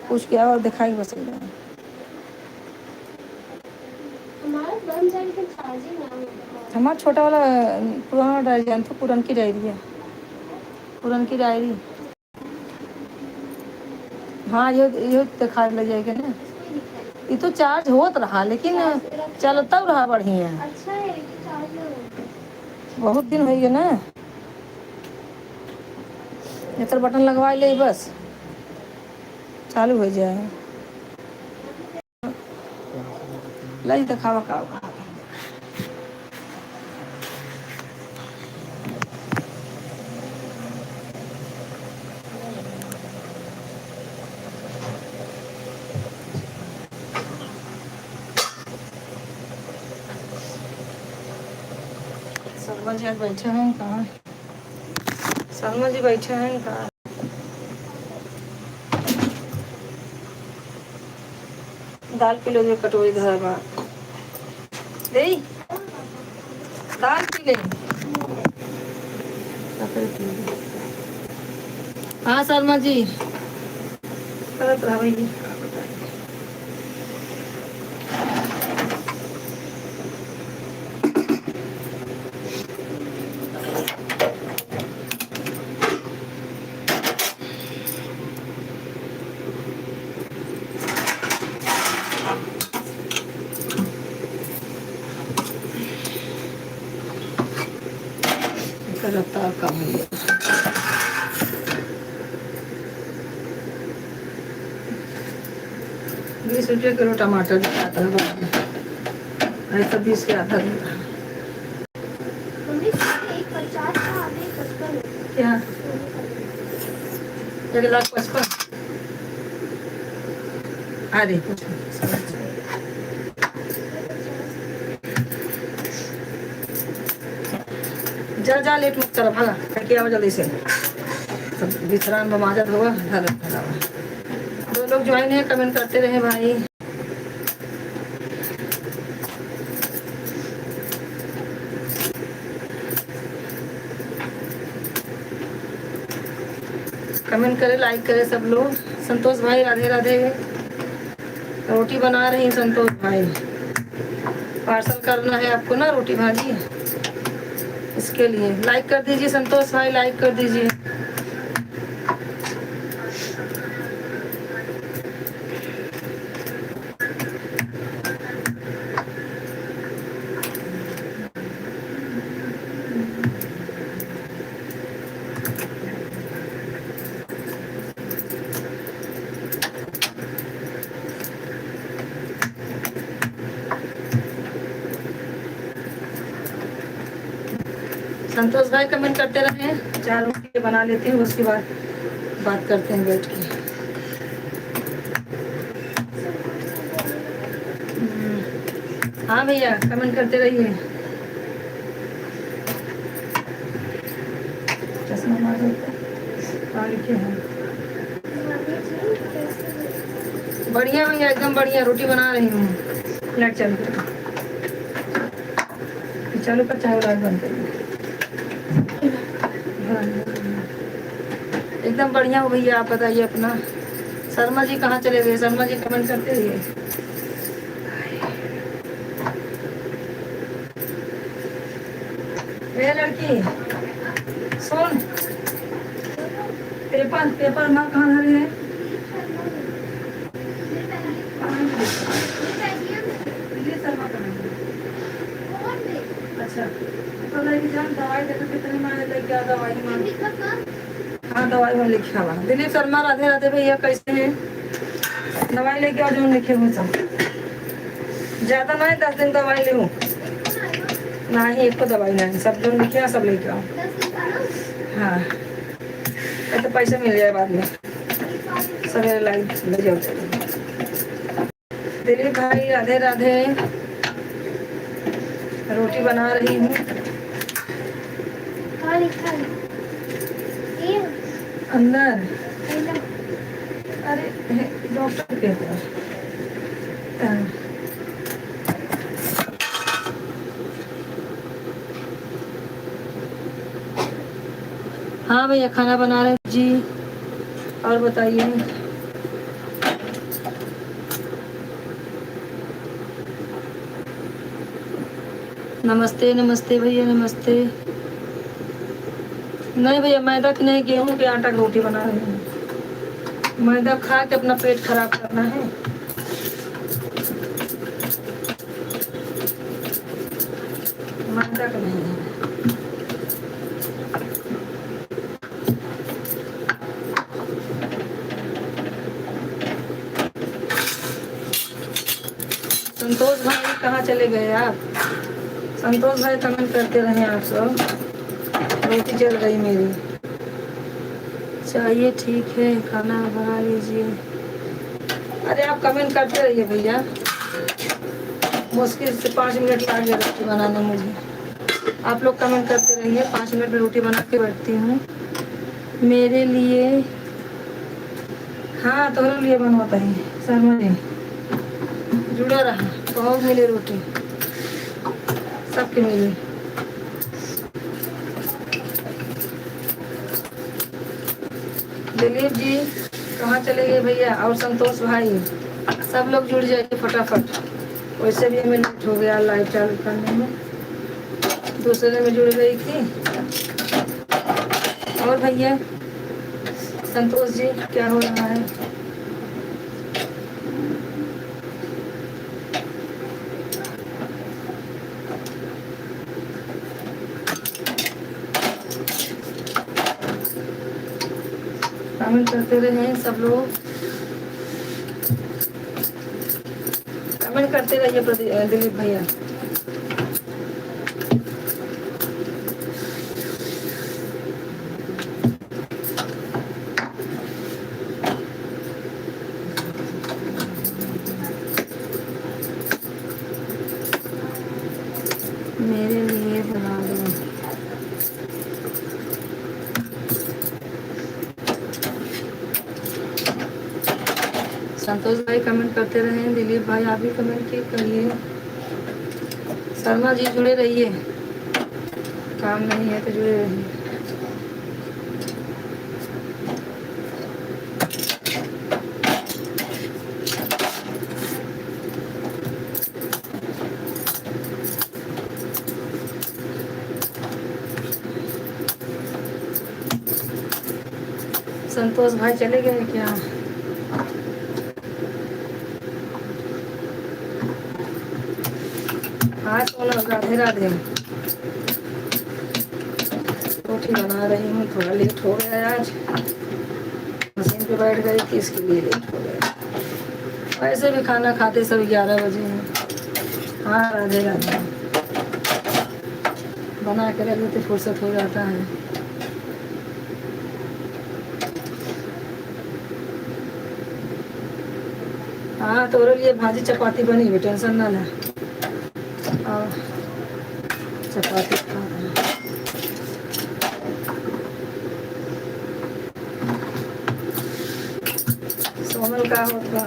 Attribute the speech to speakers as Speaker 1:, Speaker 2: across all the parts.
Speaker 1: पूछ के और दिखाई बस रहा है। हमारा छोटा वाला पुराना डायरी जान तो पुरान की डायरी है, पुरान की डायरी। हाँ ये दिखा लग जाएगा ना। ये तो चार्ज होत रहा लेकिन चलता रहा बढ़िया। बहुत दिन हो गए ना, इधर बटन लगवा ले बस चालू हो जाए। लाई दिखावा का शर्मा जी आज बैठे हैं कहाँ? शर्मा जी बैठे हैं कहाँ? दाल पी लो जो कटोरी धर बा दे दाल पी ले। हाँ शर्मा जी करत रहा भैया। करता कम 20 रुपये किलो टमाटर आता है, ऐसा 20 के आता है क्या 1,55,000। अरे कुछ जा जा लेट मत कर भागा करके आओ जल्दी से। सब विश्राम बमाजत होगा दो लोग ज्वाइन है कमेंट करते रहे भाई। कमेंट करे लाइक करे सब लोग। संतोष भाई राधे राधे। रोटी बना रही संतोष भाई, पार्सल करना है आपको ना रोटी भाजी, इसके लिए लाइक कर दीजिए संतोष भाई, लाइक कर दीजिए। संतोष भाई कमेंट करते रहे, 4 रोटी बना लेते हैं उसके बाद बात करते हैं बैठ के। हाँ भैया कमेंट करते रहिए। चश्मा मार लिखे हैं बढ़िया भैया एकदम बढ़िया। रोटी बना रही हूँ, लाइट चालू कर चालू कर चाहे लाइट बंद कर एकदम बढ़िया हो भैया। आप बताइए अपना। शर्मा जी कहाँ चले गए? शर्मा जी कमेंट करते रहिए। ये लड़की सुन, पेपर माँ कहाँ धरे है? अच्छा तो लेके जान दवाई देखो कितनी माँ लेके आ दवाई माँ। हाँ दवाई में लिखा हुआ दिलीप शर्मा राधे राधे भैया कैसे हैं? दवाई लेके आओ जो लिखे हुए सब। ज्यादा ना है 10 दिन दवाई ले ना ही एक को दवाई नहीं, सब जो लिखे सब लेके आओ। हाँ तो पैसा मिल जाए बाद में सवेरे लाइन ले जाओ। दिलीप भाई राधे राधे। रोटी बना रही हूँ अंदर। अरे डॉक्टर के पास। हाँ भैया खाना बना रहे जी। और बताइए नमस्ते नमस्ते भैया नमस्ते। नहीं भैया मैदा की नहीं, गेहूं के आटा की रोटी बना रही हूँ। मैदा खा के अपना पेट खराब करना है। मैदा का नहीं है। संतोष भाई कहाँ चले गए आप? संतोष भाई कमेंट करते रहे आप सब। रोटी जल गई मेरी। चाहिए ठीक है, खाना बना लीजिए। अरे आप कमेंट करते रहिए भैया, मुश्किल से 5 मिनट लग गया रोटी बनाने मुझे। आप लोग कमेंट करते रहिए, 5 मिनट में रोटी बना के बैठती हूँ मेरे लिए। हाँ तुम्हारे लिए बनवाता है शर्मा जी, जुड़ा रहा तो मिले रोटी सबके मिले। दिलीप जी कहाँ चले गए भैया? और संतोष भाई सब लोग जुड़ जाइए फटाफट। वैसे भी हमें लेट हो गया लाइव चालू करने में, दूसरे में जुड़ गई थी। और भैया संतोष जी क्या हो रहा है? कमेंट करते रहे सब लोग, कमेंट करते रहिए दिलीप भैया। मेरे लिए बना दो। संतोष भाई कमेंट करते रहे, दिलीप भाई आप भी कमेंट करिए। शर्मा जी जुड़े रहिए, काम नहीं है तो जुड़े रहिए। संतोष भाई चले गए क्या? हाँ सोना राधे राधे। रोटी बना रही हूँ, थोड़ा लेट हो गया आज, मशीन पे बैठ गई थी इसके लिए लेट हो गया। वैसे भी खाना खाते सब 11 बजे हैं। हाँ राधे राधे, बना के रख लेते फुर्सत हो जाता है। हाँ तो लिए भाजी चपाती बनी हुई, टेंशन ना ले। और चपाती खा सोमल का होगा।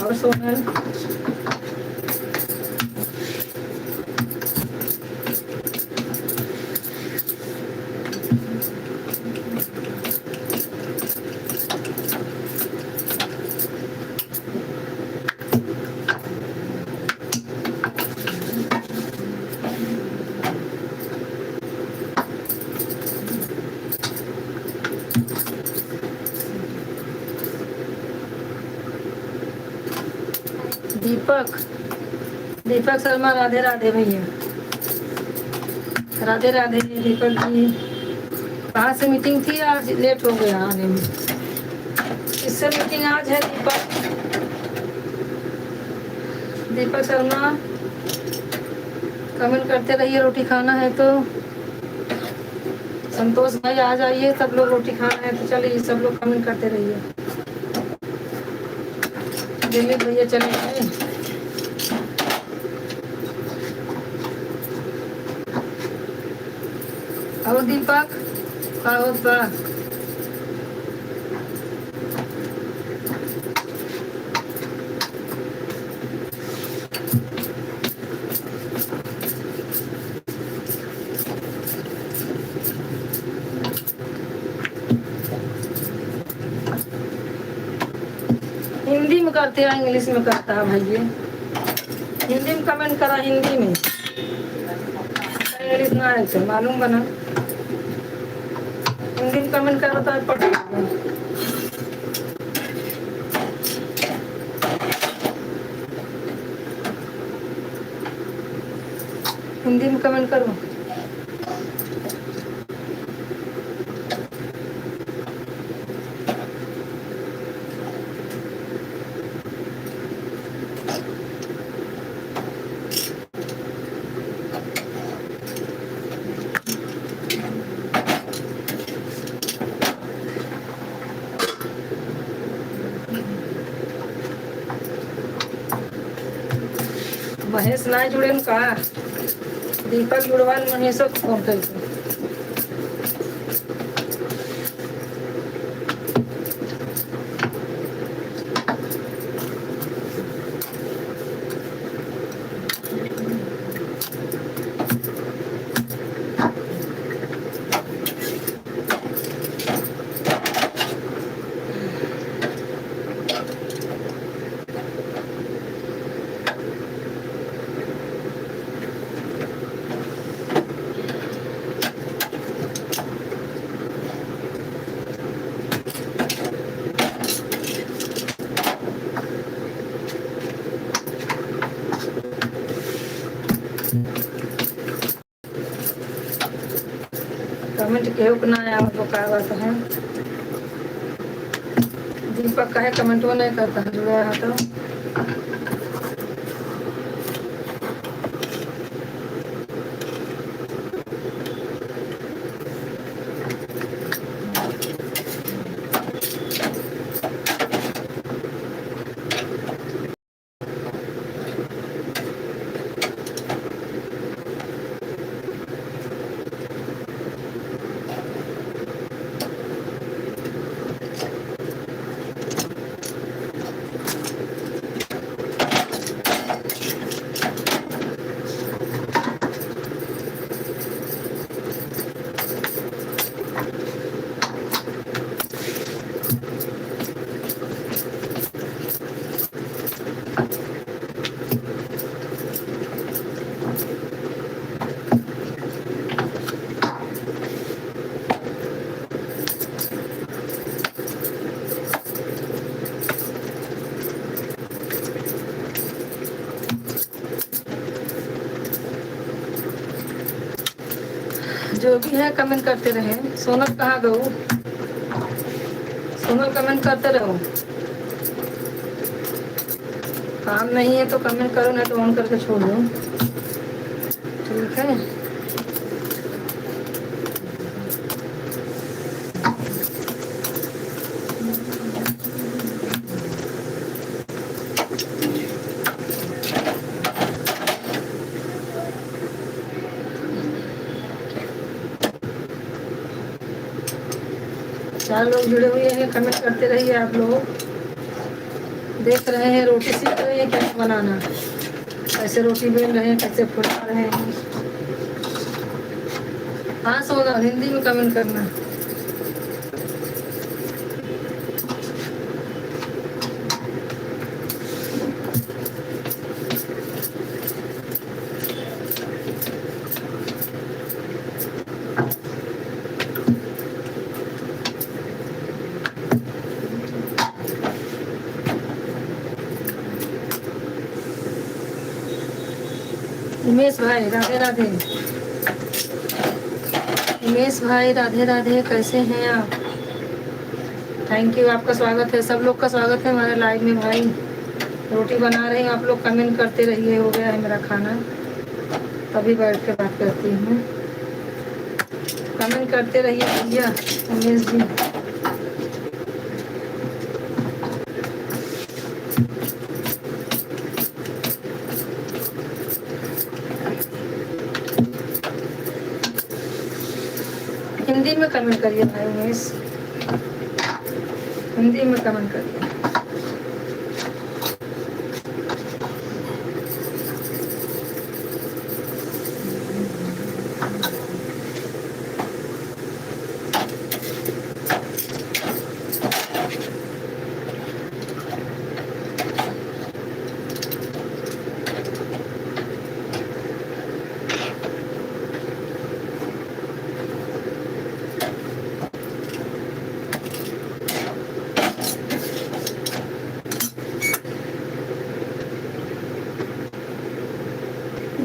Speaker 1: और सोनल दीपक, दीपक शर्मा राधे राधे भैया। राधे राधे दीपक जी। कहाँ से मीटिंग थी? आज लेट हो गया आने में। किससे मीटिंग आज है दीपक? दीपक शर्मा कमेंट करते रहिए। रोटी खाना है तो संतोष भाई आ जाइए। सब लोग रोटी खाना है तो चलिए, सब लोग कमेंट करते रहिए। दिलीप भैया चले गए। और दीपक का होता हिंदी में करते हैं, इंग्लिश में करता है भैया? हिंदी में कमेंट करा, हिंदी में। इंग्लिश ना है तो मालूम बना। हिंदी में कमेंट करा तो पढ़ हिंदी में कमेंट करो। महेश ना जुड़े का? दीपक जुड़वान महेश को फोन करके। कमेंट केहू के ना आया तो का बात है? दीपक कहे कमेंट वो नहीं करता है, जुड़ा है तो। जो भी है कमेंट करते रहे। सोनल कहाँ गो? सोनल कमेंट करते रहो। काम नहीं है तो कमेंट करो, नहीं तो ऑन करके छोड़ दो। ठीक है। चार लोग जुड़े हुए हैं, कमेंट करते रहिए। आप लोग देख रहे हैं, रोटी सीख रहे हैं कैसे बनाना, कैसे रोटी बेल रहे हैं, कैसे फुला रहे हैं। हाँ सोना, हिंदी में कमेंट करना। उमेश भाई राधे राधे। उमेश भाई राधे राधे, कैसे हैं आप? थैंक यू, आपका स्वागत है, सब लोग का स्वागत है हमारे लाइव में भाई। रोटी बना रही हूँ, आप लोग कमेंट करते रहिए। हो गया है मेरा खाना, तभी बैठ के बात करती हूँ। कमेंट करते रहिए भैया। उमेश जी हिंदी में कमेंट करिए भाई। उमेश हिंदी में कमेंट करिए।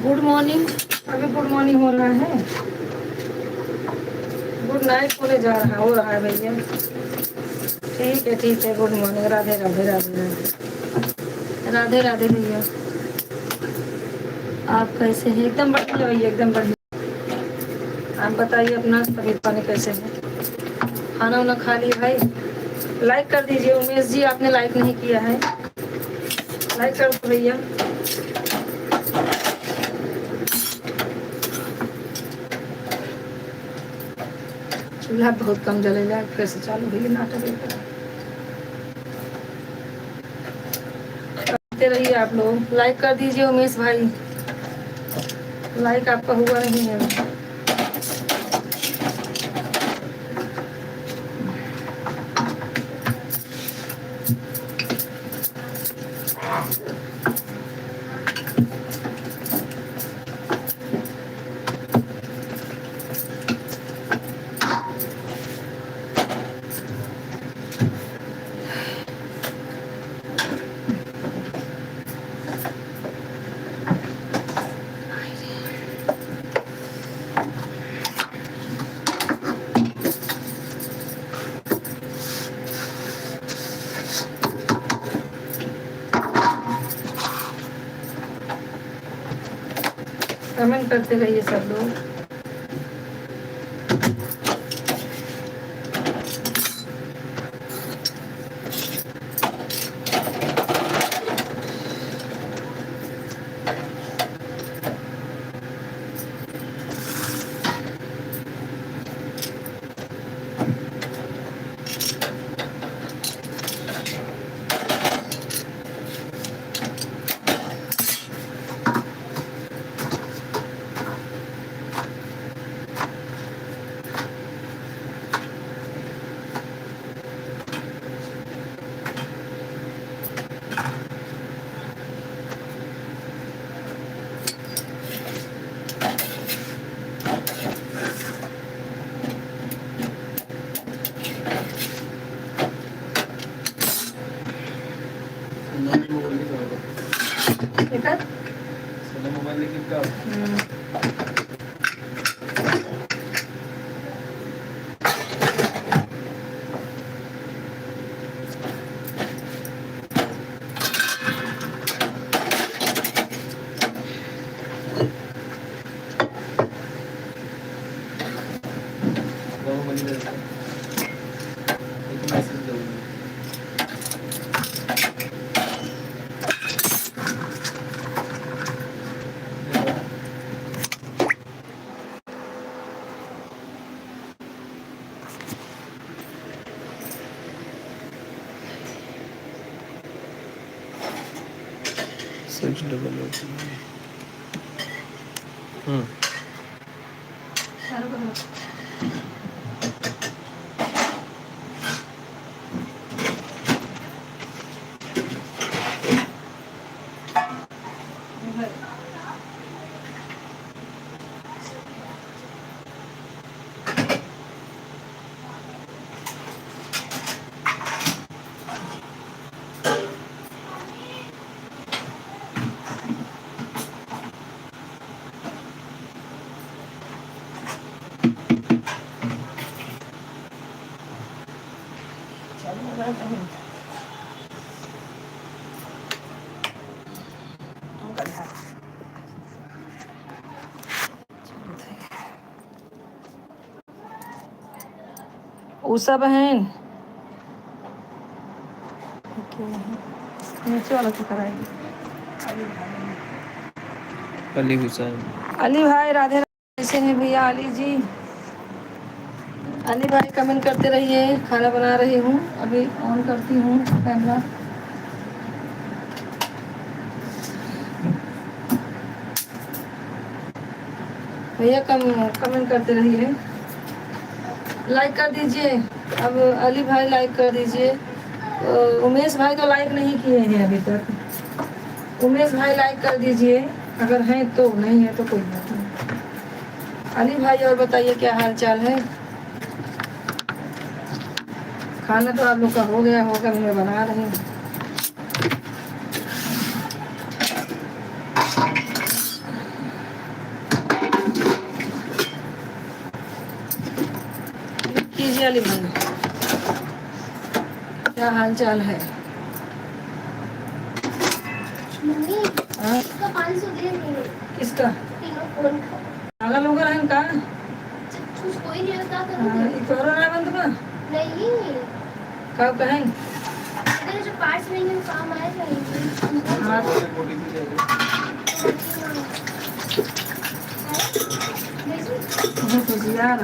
Speaker 1: गुड मॉर्निंग, अभी गुड मॉर्निंग हो रहा है, गुड नाइट होने जा रहा हो रहा है भैया। ठीक है, गुड मॉर्निंग। राधे राधे राधे राधे राधे राधे भैया। आप कैसे हैं? एकदम बढ़िया भैया, एकदम बढ़िया। आप बताइए अपना तबीयत पानी कैसे है? खाना वाना खा लिया भाई? लाइक कर दीजिए उमेश जी, आपने लाइक नहीं किया है, लाइक कर दो भैया। चूल्हा बहुत कम जलेगा, फिर से चालू भैया नाटक करते रहिए आप लोग। लाइक कर दीजिए उमेश भाई, लाइक आपका हुआ नहीं है। कमेंट करते रहिए सब लोग। मोबाइल लेके सिक्स डबल कहीं उषा बहन नीचे वाला तो कराएगी।
Speaker 2: अली हुसैन,
Speaker 1: अली भाई राधे राधे, कैसे हैं भैया अली जी? अली भाई कमेंट करते रहिए। खाना बना रही हूँ, अभी ऑन करती हूँ कैमरा। भैया कमेंट करते रहिए, लाइक कर दीजिए। अब अली भाई लाइक कर दीजिए। उमेश भाई तो लाइक नहीं किए हैं अभी तक। उमेश भाई लाइक कर दीजिए, अगर हैं तो, नहीं है तो कोई बात नहीं। अली भाई और बताइए क्या हाल चाल है? खाना तो आप लोग का हो गया होगा, मैं बना रही हूँ। कीजिए अली भाई, क्या हाल चाल है? हाँ?
Speaker 3: इसका 500 दे नहीं।
Speaker 1: किसका?
Speaker 3: तीनों फोन का।
Speaker 1: पागल हो गए हैं का?
Speaker 3: कुछ कोई नहीं होता तो
Speaker 1: ये करो ना बंद का
Speaker 3: नहीं।
Speaker 1: कब कहें?
Speaker 3: अगर जो पार्ट्स नहीं है काम आया जाएंगे।
Speaker 1: हाँ बहुत यार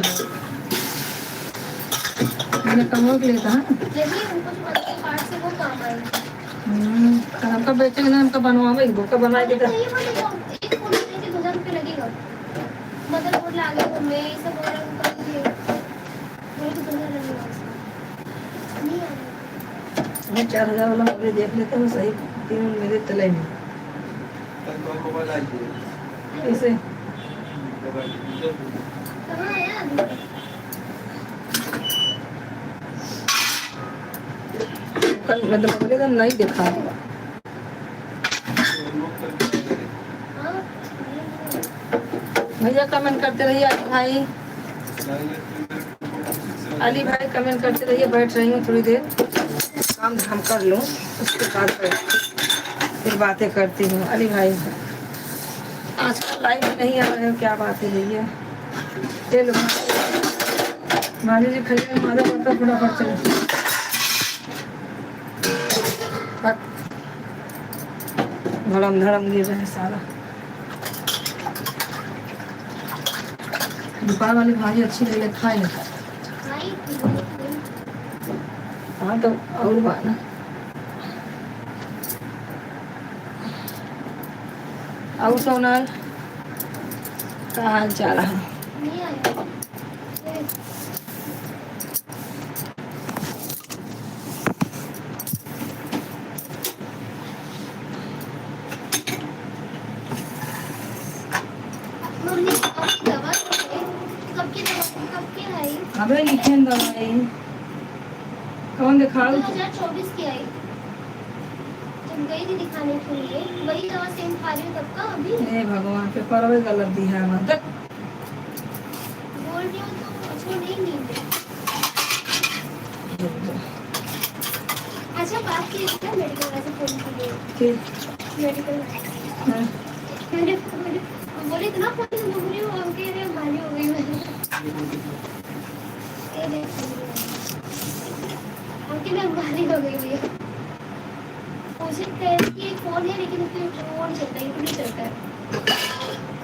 Speaker 1: मैंने कमों के लिए कहा।
Speaker 3: यही उनको जो अच्छे पार्ट्स है वो काम आएंगे।
Speaker 1: हमका बेचेंगे ना, हमका बनवावे भूखा बनाए के।
Speaker 3: नहीं बोलेगा एक फोन लेने के 2000 रुपये लगेगा। मदरबोर्ड ला गए मैं ये सब और उनका ये वही तो 2000 लगेगा। नहीं आएगा।
Speaker 1: मैं 4000 वाला मोबाइल देख लेता हूँ सही, 3 मेरे तले में कैसे
Speaker 3: कहाँ आया अभी?
Speaker 1: मतलब बोलेगा नहीं देखा।
Speaker 3: हाँ
Speaker 1: भैया कमेंट करते रहिए। अली भाई कमेंट करते रहिए। बैठ रही हूँ थोड़ी देर, काम धाम कर लूँ, उसके बाद फिर बातें करती हूँ। अली भाई आजकल लाइव में नहीं आ रहे हो, क्या बात है भैया? चलो माली जी खाइए, मारा पड़ता फटाफट चलो। धड़म धड़म गिर रहा है सारा। दुकान वाली भाजी अच्छी लगे खाए ना। हाँ तो और बात ना। और सोनाल का हाल चाल है?
Speaker 3: नहीं आया। मम्मी आपकी दवा कब की आई?
Speaker 1: अबे लिखे दवाई कौन दिखा?
Speaker 3: 2024 की आई। जब गई थी दिखाने के लिए वही दवा सेम खा रही हूँ तब का अभी।
Speaker 1: हे भगवान पे परवे गलत दी है मत
Speaker 3: बोल रही हूँ तो अच्छा नहीं नींद। अच्छा बात की थी मेडिकल वाले से फोन के लिए।
Speaker 1: ठीक
Speaker 3: मेडिकल
Speaker 1: हाँ।
Speaker 3: मैंने बोले इतना फोन से बोल रही हूँ उनके लिए भारी हो गई मैं। उनके लिए भारी हो गई भैया। मुझे कह रही कि फोन है लेकिन उसमें फोन चलता है नहीं चलता है।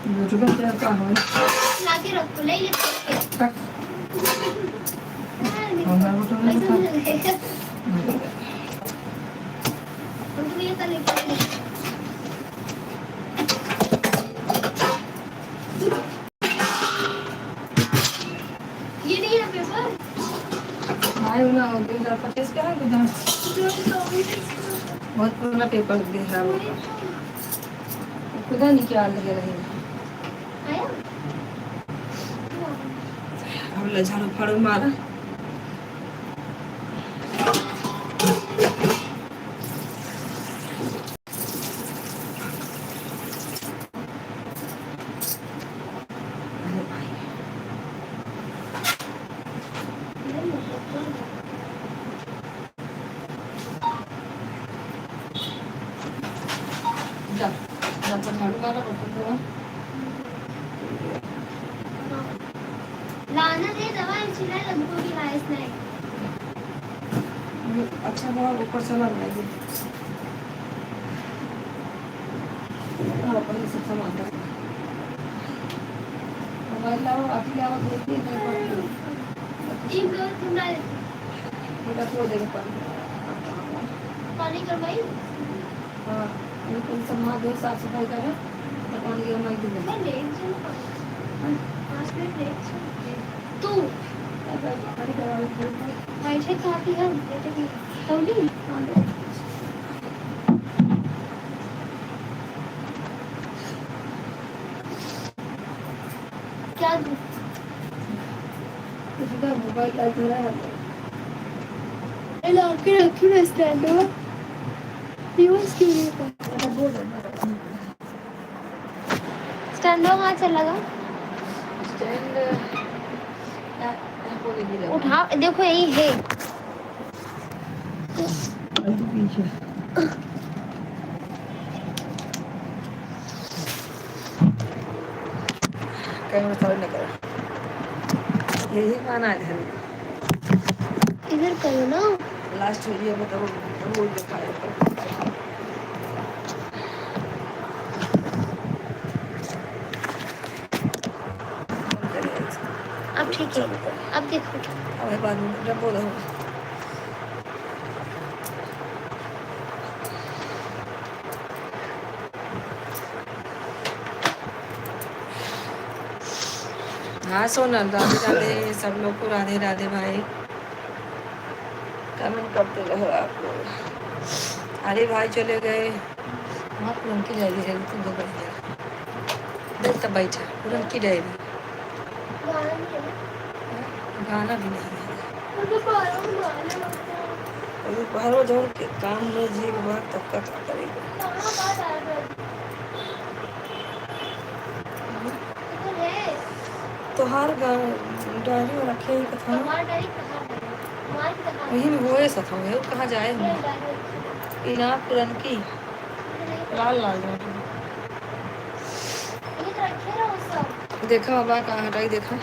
Speaker 1: वो जो क्या का हो
Speaker 3: लाके रख तो ले ले
Speaker 1: तक और वो तो नहीं था।
Speaker 3: उनको ये कर लेते ये नहीं है पेपर।
Speaker 1: आए ना 2025 का है बहुत पुराना पेपर दे रहा है खुदा नहीं क्या लगे रहे।
Speaker 3: आया
Speaker 1: अब ले झाड़ू फाड़ू मारा। जा जाकर झाड़ू मारा बर्तन धोआ।
Speaker 3: लाना दे दवा चिल्ला लगभग भी लाइस नहीं।
Speaker 1: अच्छा दवा ऊपर से लग रही है। अपन सब सामान रख मोबाइल लाओ आती लाओ देखिए नहीं पड़ती
Speaker 3: एक दो तुम डाल
Speaker 1: बेटा थोड़ा देर पर
Speaker 3: पानी करवाई।
Speaker 1: हाँ ये कोई सामान दो साफ सफाई करे तो पानी की हमारी दी
Speaker 3: मैं लेट चल 5 मिनट लेट चल तू
Speaker 1: पानी करवा
Speaker 3: वैसे खाती है बेटे की तौली क्या
Speaker 1: इसका मोबाइल लाइट हो रहा है
Speaker 3: लाके रखी ना स्टैंड में यूज की स्टैंड वहाँ चलेगा
Speaker 1: स्टैंड
Speaker 3: उठा देखो यही है
Speaker 1: पीछे कैमरा चालू नहीं करा यही गाना है
Speaker 3: इधर करो ना
Speaker 1: लास्ट वीडियो में तो वो दिखाया
Speaker 3: अब ठीक है अब देखो
Speaker 1: अब बाद में जब बोलो हाँ सोनल राधे राधे सब लोग को राधे राधे भाई कमेंट करते रहो आप लोग। अरे भाई चले गए वहाँ पूरन की डायरी है तुम दो बढ़िया देख तब बैठा पूरन की डायरी गाना भी नहीं है अभी बाहर जाओ के काम में जी के बाद तब का क्या करेगा तो हर डायरी में रखे ही कथा वही में वो ऐसा था वो कहाँ जाए इना पूरन की लाल लाल देखा बाबा कहाँ हटाई देखा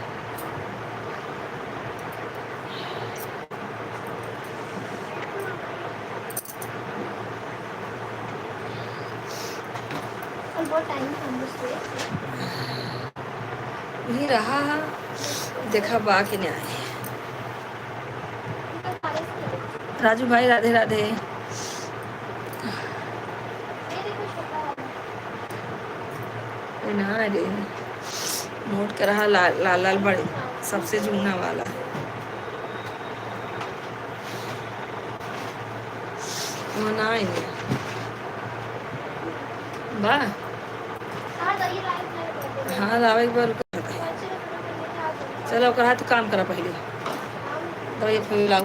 Speaker 1: वही रहा देखा बा कि नहीं आए राजू भाई राधे राधे ना रे नोट कर रहा लाल लाल लाल बड़े सबसे जूना वाला वो ना आएंगे बा हाँ लावे एक बार चलो कहा तो काम करा पहले दवाई फैला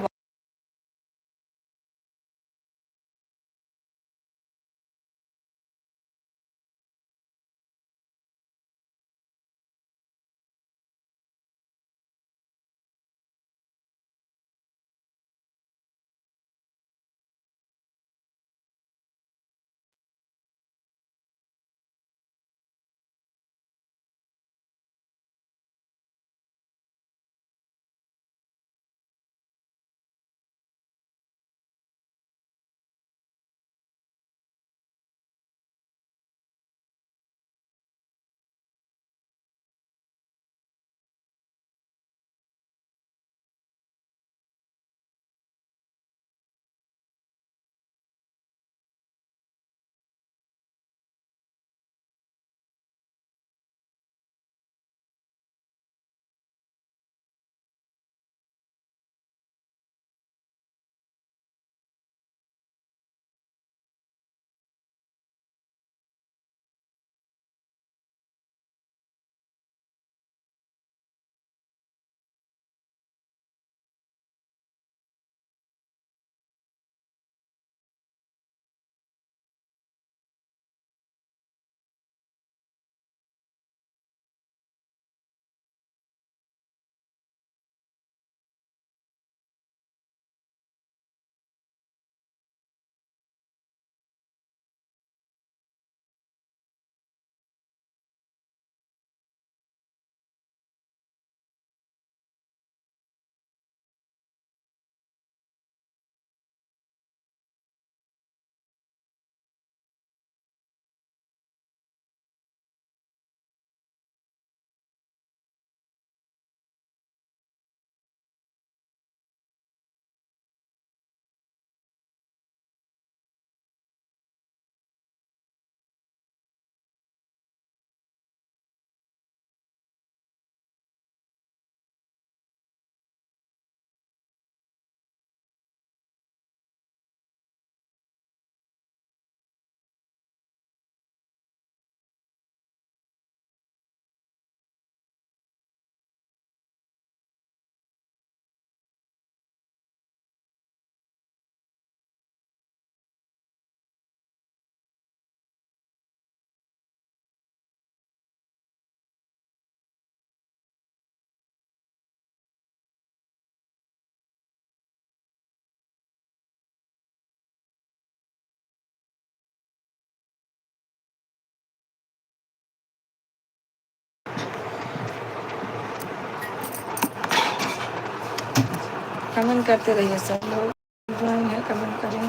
Speaker 1: कमेंट करते रहिए सब लोग, ड्राइंग है कमेंट करें।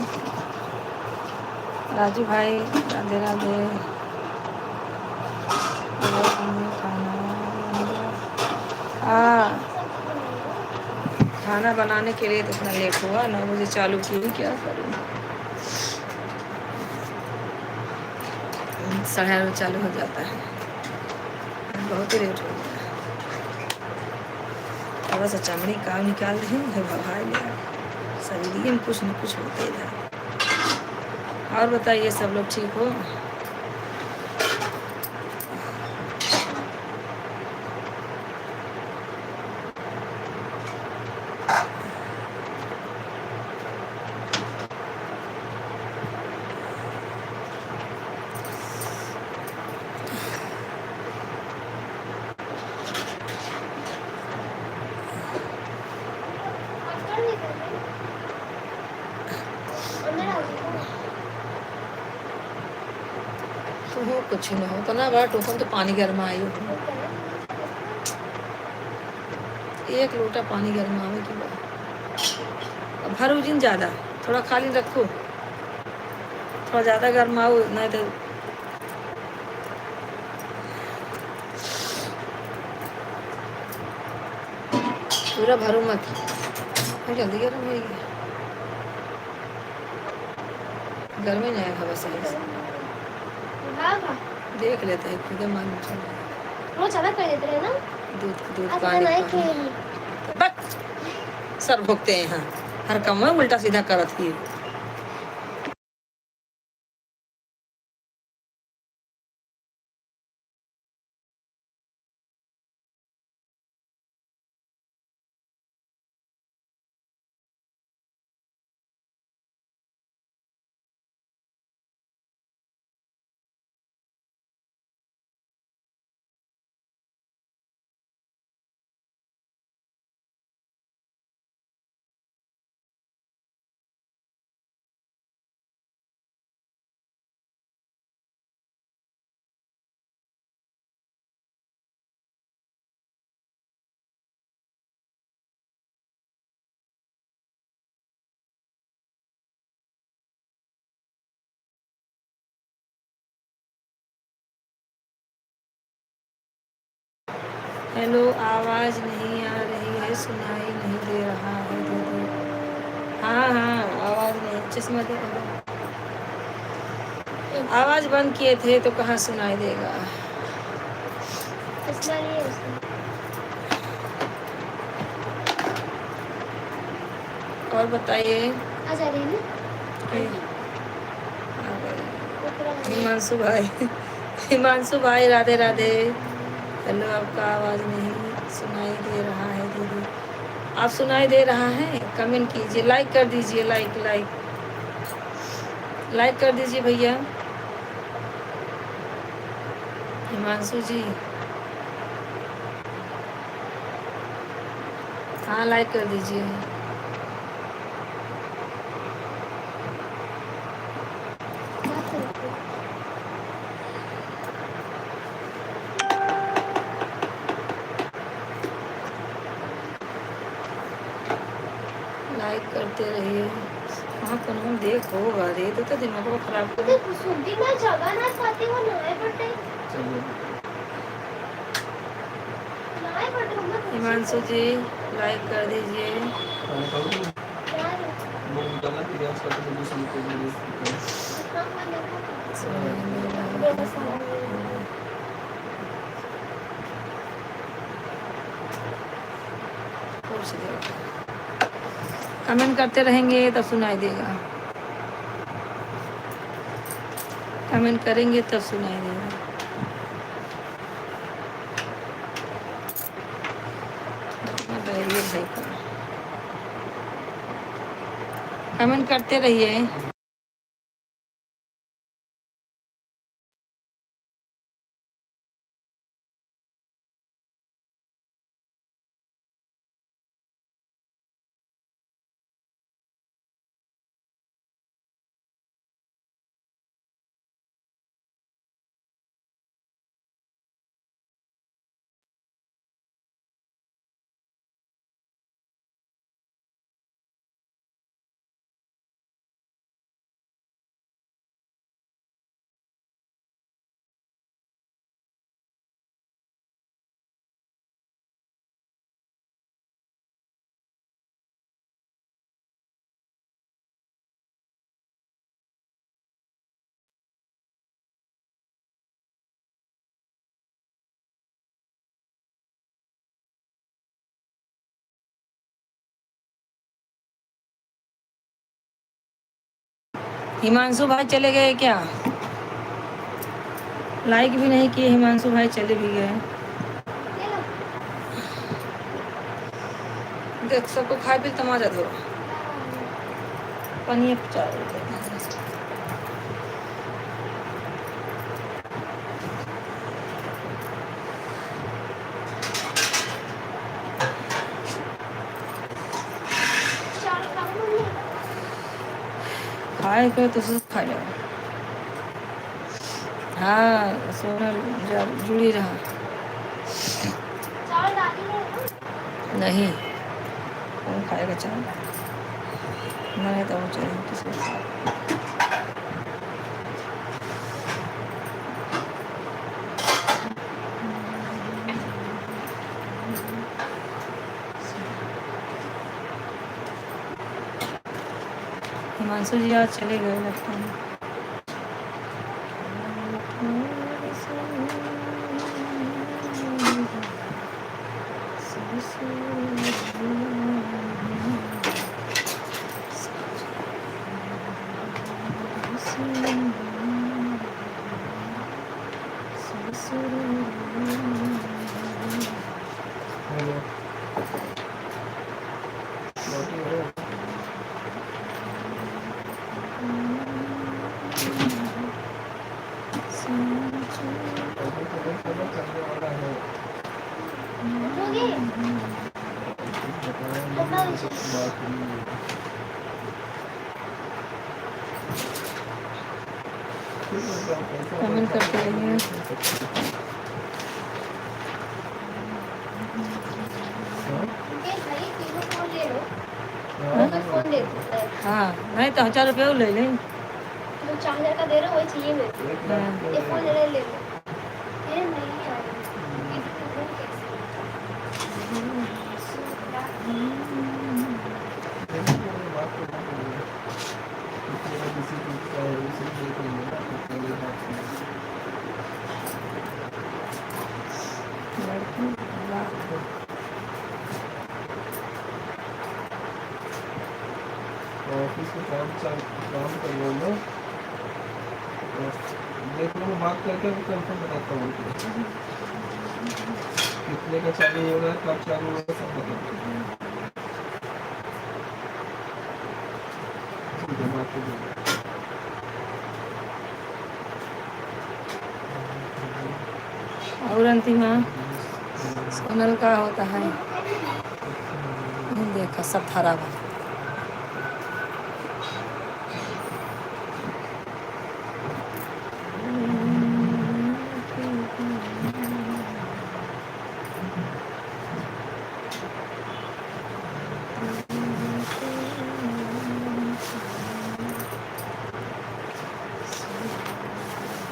Speaker 1: राजू भाई राधे राधे। खाना हाँ, खाना बनाने के लिए तो इतना लेट हुआ, 9 बजे चालू की, क्या करूँ, 8:30 बजे चालू हो जाता है, बहुत ही लेट हो गया। थोड़ा सा चमड़ी काम निकाल रही हूँ, भगा लिया, शरीर में कुछ न कुछ होते जाए। और बताइए सब लोग ठीक हो? तो हो कुछ न हो तो ना बड़ा टोकन तो पानी गर्म आई हो, 1 लोटा पानी गर्म आवे की बात। अब भरो जिन ज़्यादा, थोड़ा खाली रखो, थोड़ा ज़्यादा गर्म आओ नहीं तो पूरा भरो मत, फिर जल्दी गर्म होगी, गर्म ही नहीं आएगा बस सही से। देख लेते हैं खुद मालूम चल जाएगा।
Speaker 3: वो ज़्यादा कर देते हैं ना,
Speaker 1: दूध
Speaker 3: आज
Speaker 1: पानी
Speaker 3: बनाए
Speaker 1: पानी।
Speaker 3: के
Speaker 1: बस सर भोगते हैं, हाँ हर काम में उल्टा सीधा करत ही। हेलो, आवाज़ नहीं आ रही है, सुनाई नहीं दे रहा है दीदी। हाँ हाँ आवाज़ नहीं, चश्मा दे, आवाज़ बंद किए थे तो कहाँ सुनाई देगा।
Speaker 3: चश्मा नहीं है उसमें।
Speaker 1: और बताइए।
Speaker 3: आ जा रही है ना?
Speaker 1: हिमांशु भाई हिमांशु भाई राधे राधे। हेलो, आपका आवाज़ नहीं सुनाई दे रहा है दीदी। आप सुनाई दे रहा है, कमेंट कीजिए, लाइक कर दीजिए, लाइक लाइक लाइक कर दीजिए भैया। हिमांशु जी हाँ लाइक कर दीजिए। लाइक करते रहिए। वहाँ पर हम देखो अरे तो दिमाग को खराब कर।
Speaker 3: सुधी मैं जगह ना चाहती हूँ, नाय पड़ते
Speaker 1: हिमांशु जी लाइक कर दीजिए। कमेंट करते रहेंगे तब सुनाई देगा, कमेंट करेंगे तब सुनाई देगा। कमेंट करते रहिए। हिमांशु भाई चले गए क्या? लाइक भी नहीं किए, हिमांशु भाई चले भी गए।
Speaker 3: ले लो।
Speaker 1: देख सबको खाए पी तमाजा दो। पनीर 4 रुपये।
Speaker 3: चार खाओ मम्मी।
Speaker 1: खाए को तो सब खा लो। हाँ सोनल जब जुड़ी रहा।
Speaker 3: चावल डाली है ना?
Speaker 1: नहीं कौन खाएगा चावल? नहीं तो वो चाहिए किसी को। हिमांशु जी आज चले गए लगता है।
Speaker 3: उठोगे? कितना बजे?
Speaker 1: कमेंट करते रहिए।
Speaker 3: मुकेश भाई तीनों फोन ले लो।
Speaker 1: हाँ?
Speaker 3: मैं फोन दे दूँ।
Speaker 1: हाँ नहीं तो 1000 रुपये और ले लें।
Speaker 3: तो 4000 का दे रहे हो वही चाहिए मेरे को।
Speaker 1: हाँ।
Speaker 3: ये फोन ले लो। ये नहीं आ रही। ये फोन कैसे?
Speaker 1: लड़की वाह।
Speaker 2: ऑफिस में काम कर लो ना, देख लो, मैं बात करके कंफर्म बताता हूँ कितने का चालू हो रहा है, कब चालू हो रहा है, सब बताता हूँ। ठीक है, बात कर लो।
Speaker 1: और अंतिमा सोनल का होता है। देखो सब खराब है।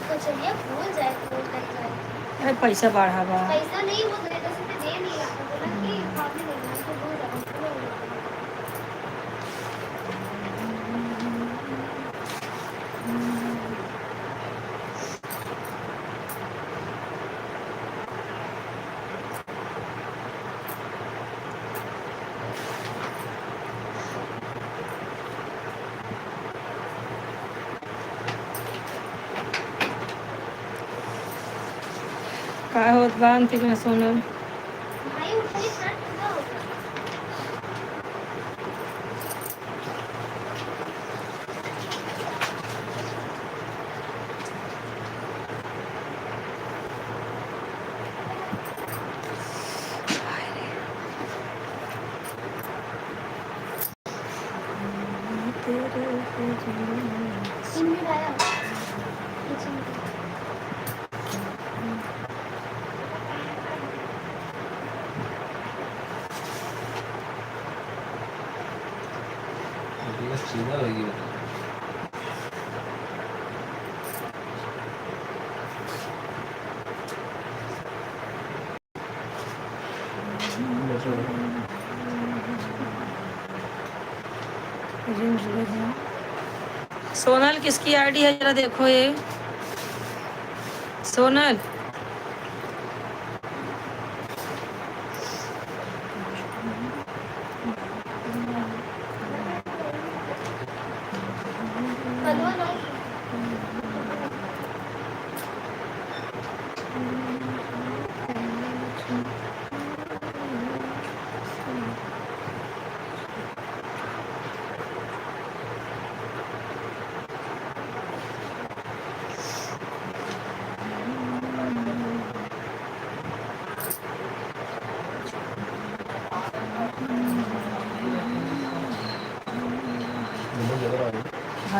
Speaker 3: तो चलिए भूल जाए फोन कर जाए।
Speaker 1: अरे पैसा बढ़ा बा।
Speaker 3: पैसा नहीं वो दे दस रुपये दे नहीं रहा था बोला कि बाद में देना तो भूल जाओ।
Speaker 1: का होत बा अंतिमा सोनल?
Speaker 3: भाई उठाइए सर पूरा होगा। तीन मिनट आया। किचन में।
Speaker 2: सीधा लगी है।
Speaker 1: सोनल किसकी आईडी है जरा देखो ये। सोनल
Speaker 3: हलवा लो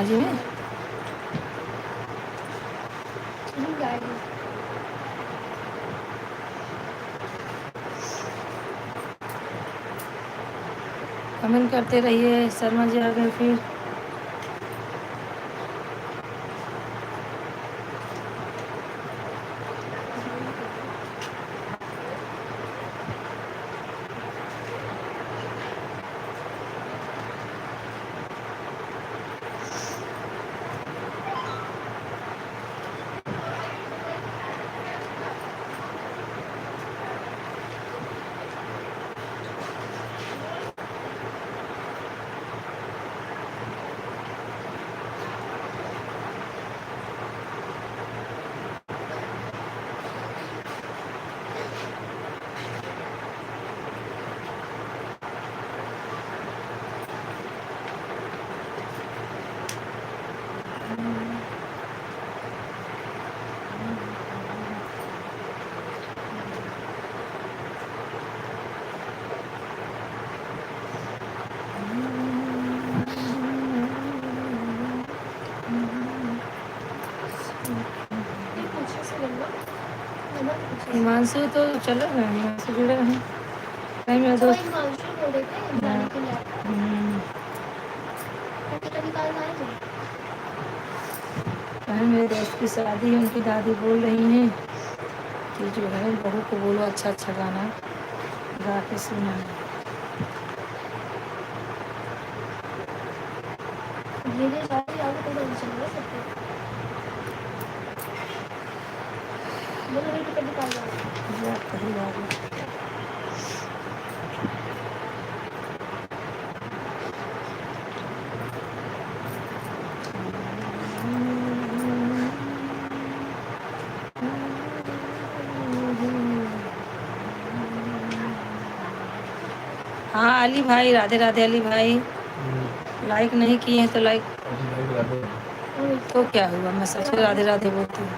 Speaker 1: बाजी में।
Speaker 3: गाड़ी
Speaker 1: कमेंट करते रहिए। शर्मा जी आ गए फिर। हिमांशु तो चलो ना, हिमांशु जुड़े रहे। नहीं मेरा
Speaker 3: तो
Speaker 1: दोस्त।
Speaker 3: हिमांशु बोल रहे थे जाने के लिए टिकट निकालना है तो
Speaker 1: मेरे दोस्त की शादी है, उनकी दादी बोल रही हैं कि जो है बहू को बोलो अच्छा अच्छा गाना गा के सुना।
Speaker 3: धीरे शादी आगे तो नहीं चल रहा सकते बोलो नहीं टिकट निकालना है
Speaker 1: हाँ अली भाई, राधे राधे अली भाई। लाइक नहीं किए हैं तो लाइक तो क्या हुआ, मैं सच में राधे राधे बोलती हूँ।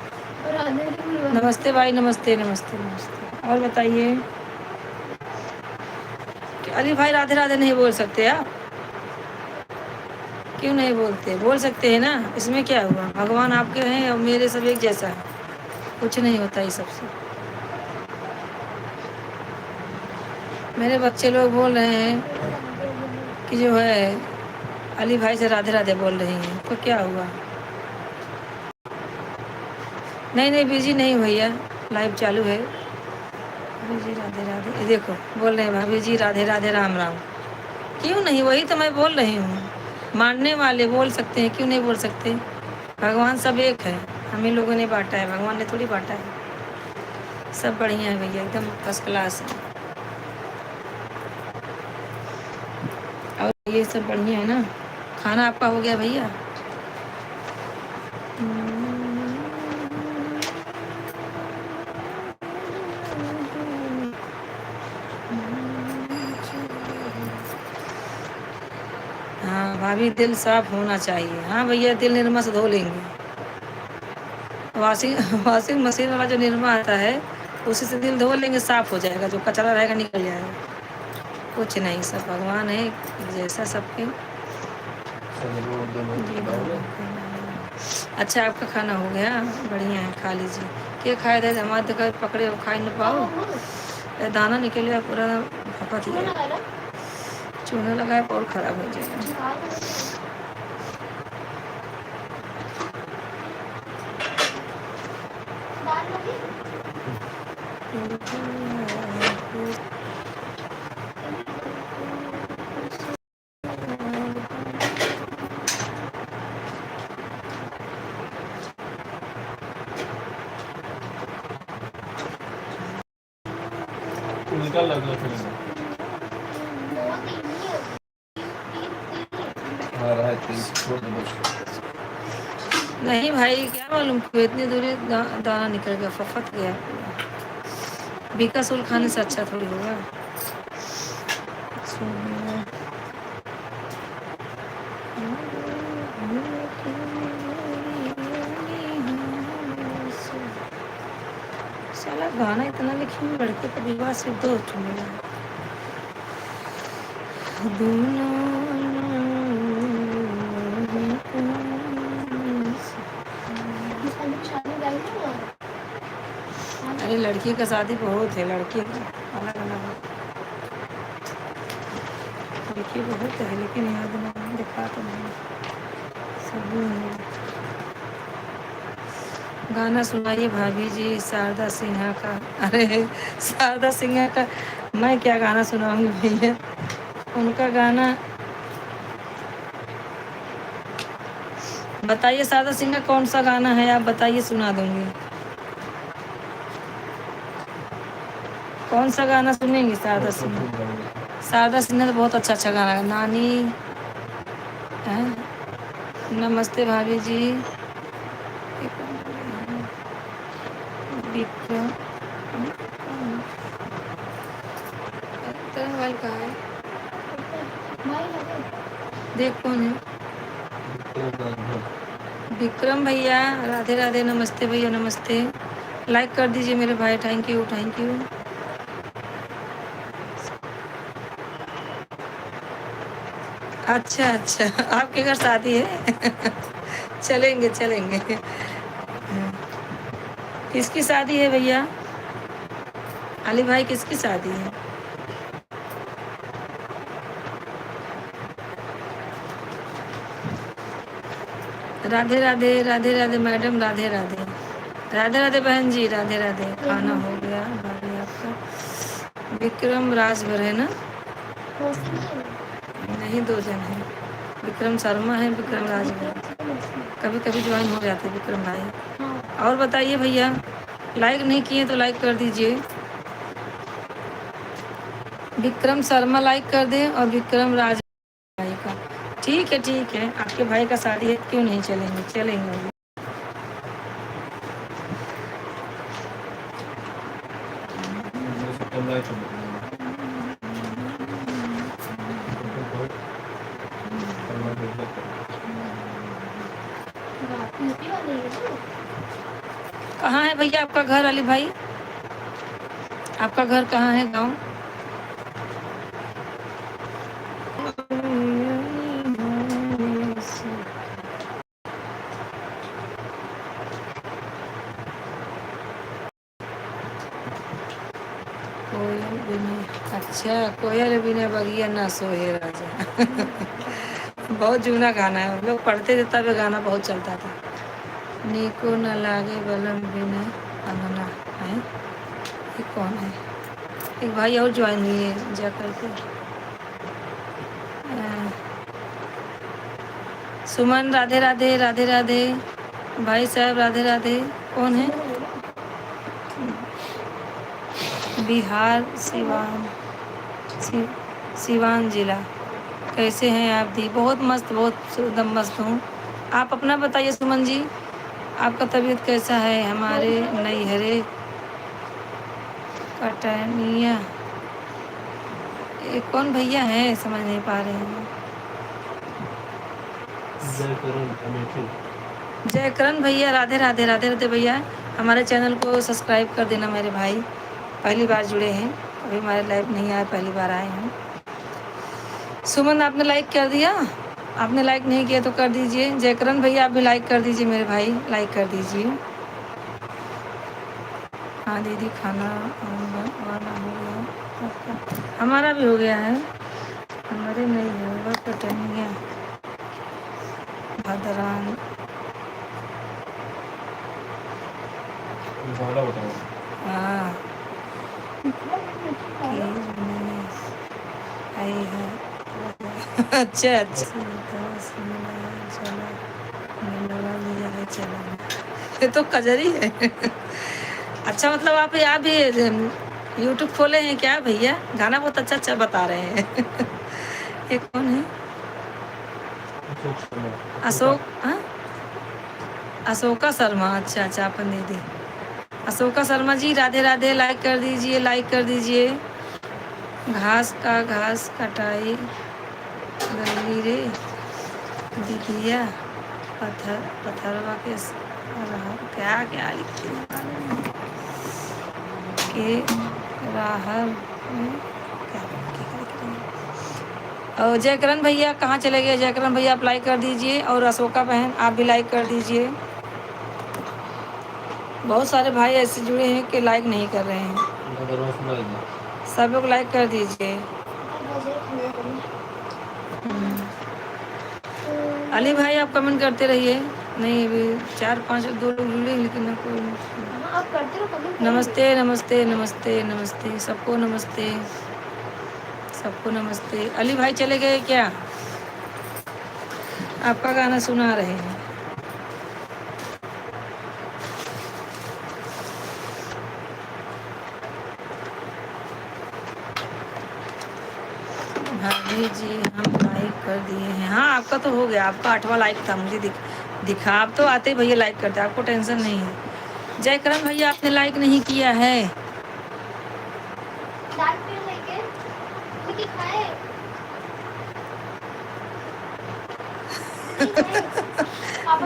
Speaker 1: नमस्ते भाई, नमस्ते नमस्ते नमस्ते। और बताइए कि अली भाई राधे राधे नहीं बोल सकते आप? क्यों नहीं बोलते? बोल सकते हैं ना, इसमें क्या हुआ। भगवान आपके हैं और मेरे सब एक जैसा है, कुछ नहीं होता ये सबसे। मेरे बच्चे लोग बोल रहे हैं कि जो है अली भाई से राधे राधे बोल रही हैं, तो क्या हुआ। नहीं नहीं बिजी नहीं भैया, लाइव चालू है। बिजी राधे राधे, ये देखो बोल रहे हैं भाभी जी राधे राधे राम राम। क्यों नहीं, वही तो मैं बोल रही हूँ। मानने वाले बोल सकते हैं, क्यों नहीं बोल सकते। भगवान सब एक है, हम ही लोगों ने बांटा है, भगवान ने थोड़ी बांटा है। सब बढ़िया है भैया, एकदम फर्स्ट क्लास है। और ये सब बढ़िया है ना। खाना आपका हो गया भैया? हाँ भाभी दिल साफ होना चाहिए। हाँ भैया दिल निरमा से धो लेंगे। वाशिंग मशीन वाला जो निरमा आता है उसी से दिल धो लेंगे, साफ हो जाएगा, जो कचरा रहेगा निकल जाएगा। कुछ नहीं, सब भगवान है जैसा सबके। अच्छा आपका खाना हो गया, बढ़िया है, खा लीजिए। क्या खाए थे हमारे तो पकड़े हो, खा नहीं पाओ। दाना निकले पूरा फपत ही चूना लगाए और खराब हो जाएगा।
Speaker 2: निकाल लगा फिर रहा है 3 छोड़ दो बस।
Speaker 1: नहीं भाई क्या मालूम क्यों इतनी दूरी दाना निकल गया, फफत गया। बीका सूल खाने से अच्छा थोड़ी होगा। साला गाना इतना लिखे में लड़के का विवाह से दो चुनेगा दोनों
Speaker 3: की शादी में आई थी ना।
Speaker 1: अरे लड़की का शादी बहुत है, लड़की अलग अलग है, लड़की बहुत है लेकिन याद नहीं, दिखा तो नहीं सभी है। गाना सुनाइए भाभी जी शारदा सिन्हा का। अरे शारदा सिन्हा का मैं क्या गाना सुनाऊंगी भैया, उनका गाना बताइए। शारदा सिन्हा कौन सा गाना है आप बताइए, सुना दूंगी। कौन सा गाना सुनेंगे शारदा सिन्हा? शारदा सिन्हा तो बहुत अच्छा अच्छा गाना है। नानी है, नमस्ते भाभी जी, विक्रम तेरा मोबाइल कहाँ है?
Speaker 3: भाई लगे
Speaker 1: देख कौन है? विक्रम भैया, राधे राधे, नमस्ते भैया नमस्ते। लाइक कर दीजिए मेरे भाई, थैंक यू थैंक यू। अच्छा अच्छा, आपके घर शादी है? चलेंगे चलेंगे। किसकी शादी है भैया? अली भाई किसकी शादी है? राधे राधे, राधे राधे मैडम, राधे राधे, राधे राधे बहन जी, राधे राधे। खाना हो गया भाभी आपका? विक्रम राजभर है ना? नहीं, 2 जन है, विक्रम शर्मा है, विक्रम राजभर। कभी कभी ज्वाइन हो जाते विक्रम भाई। और बताइए भैया, लाइक नहीं किए तो लाइक कर दीजिए। विक्रम शर्मा लाइक कर दे और विक्रम राज भाई का। ठीक है, आपके भाई का शादी है, क्यों नहीं चलेंगे, चलेंगे। कहाँ है भैया आपका घर अली भाई? आपका घर कहाँ है, गाँव? कोयल बिना, अच्छा कोयल बिना बगिया ना सोहे राजा। बहुत जूना गाना है, हम लोग पढ़ते थे तब ये गाना बहुत चलता था। नीको न लागे बलम बिना अंगना है। ये कौन है? एक भाई और ज्वाइन हुई है जा करके। सुमन राधे राधे, राधे राधे भाई साहब, राधे राधे। कौन है? बिहार सिवान, सिवान जिला। कैसे हैं आप दी? बहुत मस्त, बहुत एकदम मस्त हूँ। आप अपना बताइए सुमन जी, आपका तबीयत कैसा है? हमारे नैहरे कटनिया, ये कौन भैया हैं समझ नहीं पा रहे हैं। जयकरण भैया, राधे राधे, राधे राधे भैया। हमारे चैनल को सब्सक्राइब कर देना मेरे भाई, पहली बार जुड़े हैं, अभी हमारे लाइव नहीं आए, पहली बार आए हैं। सुमन आपने लाइक कर दिया? आपने लाइक नहीं किया तो कर दीजिए। जयकरण भैया आप भी लाइक कर दीजिए मेरे भाई, लाइक कर दीजिए। हाँ दीदी, खाना वाना हो गया? हमारा भी हो गया है, हमारे नहीं होगा कटनिया भदरान। हाँ आई है। अच्छा अच्छा, ये तो कजरी है। अच्छा, मतलब आप यहाँ भी यूट्यूब खोले हैं क्या भैया? गाना बहुत अच्छा अच्छा बता रहे हैं। ये कौन है? अशोक, हाँ अशोका शर्मा, अच्छा अच्छा अपन दीदी अशोका शर्मा जी, राधे राधे। लाइक कर दीजिए, लाइक कर दीजिए। घास का घास कटाई गली रे दिखिया, पत्थरवा के क्या क्या लिखती के राहर में क्या लिखती है? और जयकरण भैया कहाँ चले गए? जयकरण भैया आप लाइक कर दीजिए, और अशोका बहन आप भी लाइक कर दीजिए। बहुत सारे भाई ऐसे जुड़े हैं कि लाइक नहीं कर रहे हैं।
Speaker 2: अगर वो सुनाइए।
Speaker 1: सब लोग लाइक कर दीजिए। अली भाई आप कमेंट करते रहिए। नहीं अभी 4-5 2 लोग जुड़े हैं, लेकिन ना कोई नहीं।
Speaker 3: आप करते रहो, कमेंट
Speaker 1: नमस्ते नमस्ते नमस्ते नमस्ते सबको नमस्ते, सबको नमस्ते। अली भाई चले गए क्या? आपका गाना सुना रहे हैं। भाभी जी हम लाइक कर दिए हैं। हाँ आपका तो हो गया, आपका 8वां लाइक था, मुझे दिखा। आप तो आते ही भैया लाइक करते, आपको टेंशन नहीं है। जयकरण भैया आपने लाइक नहीं किया है।
Speaker 3: दाल पे लेके लेके खाए।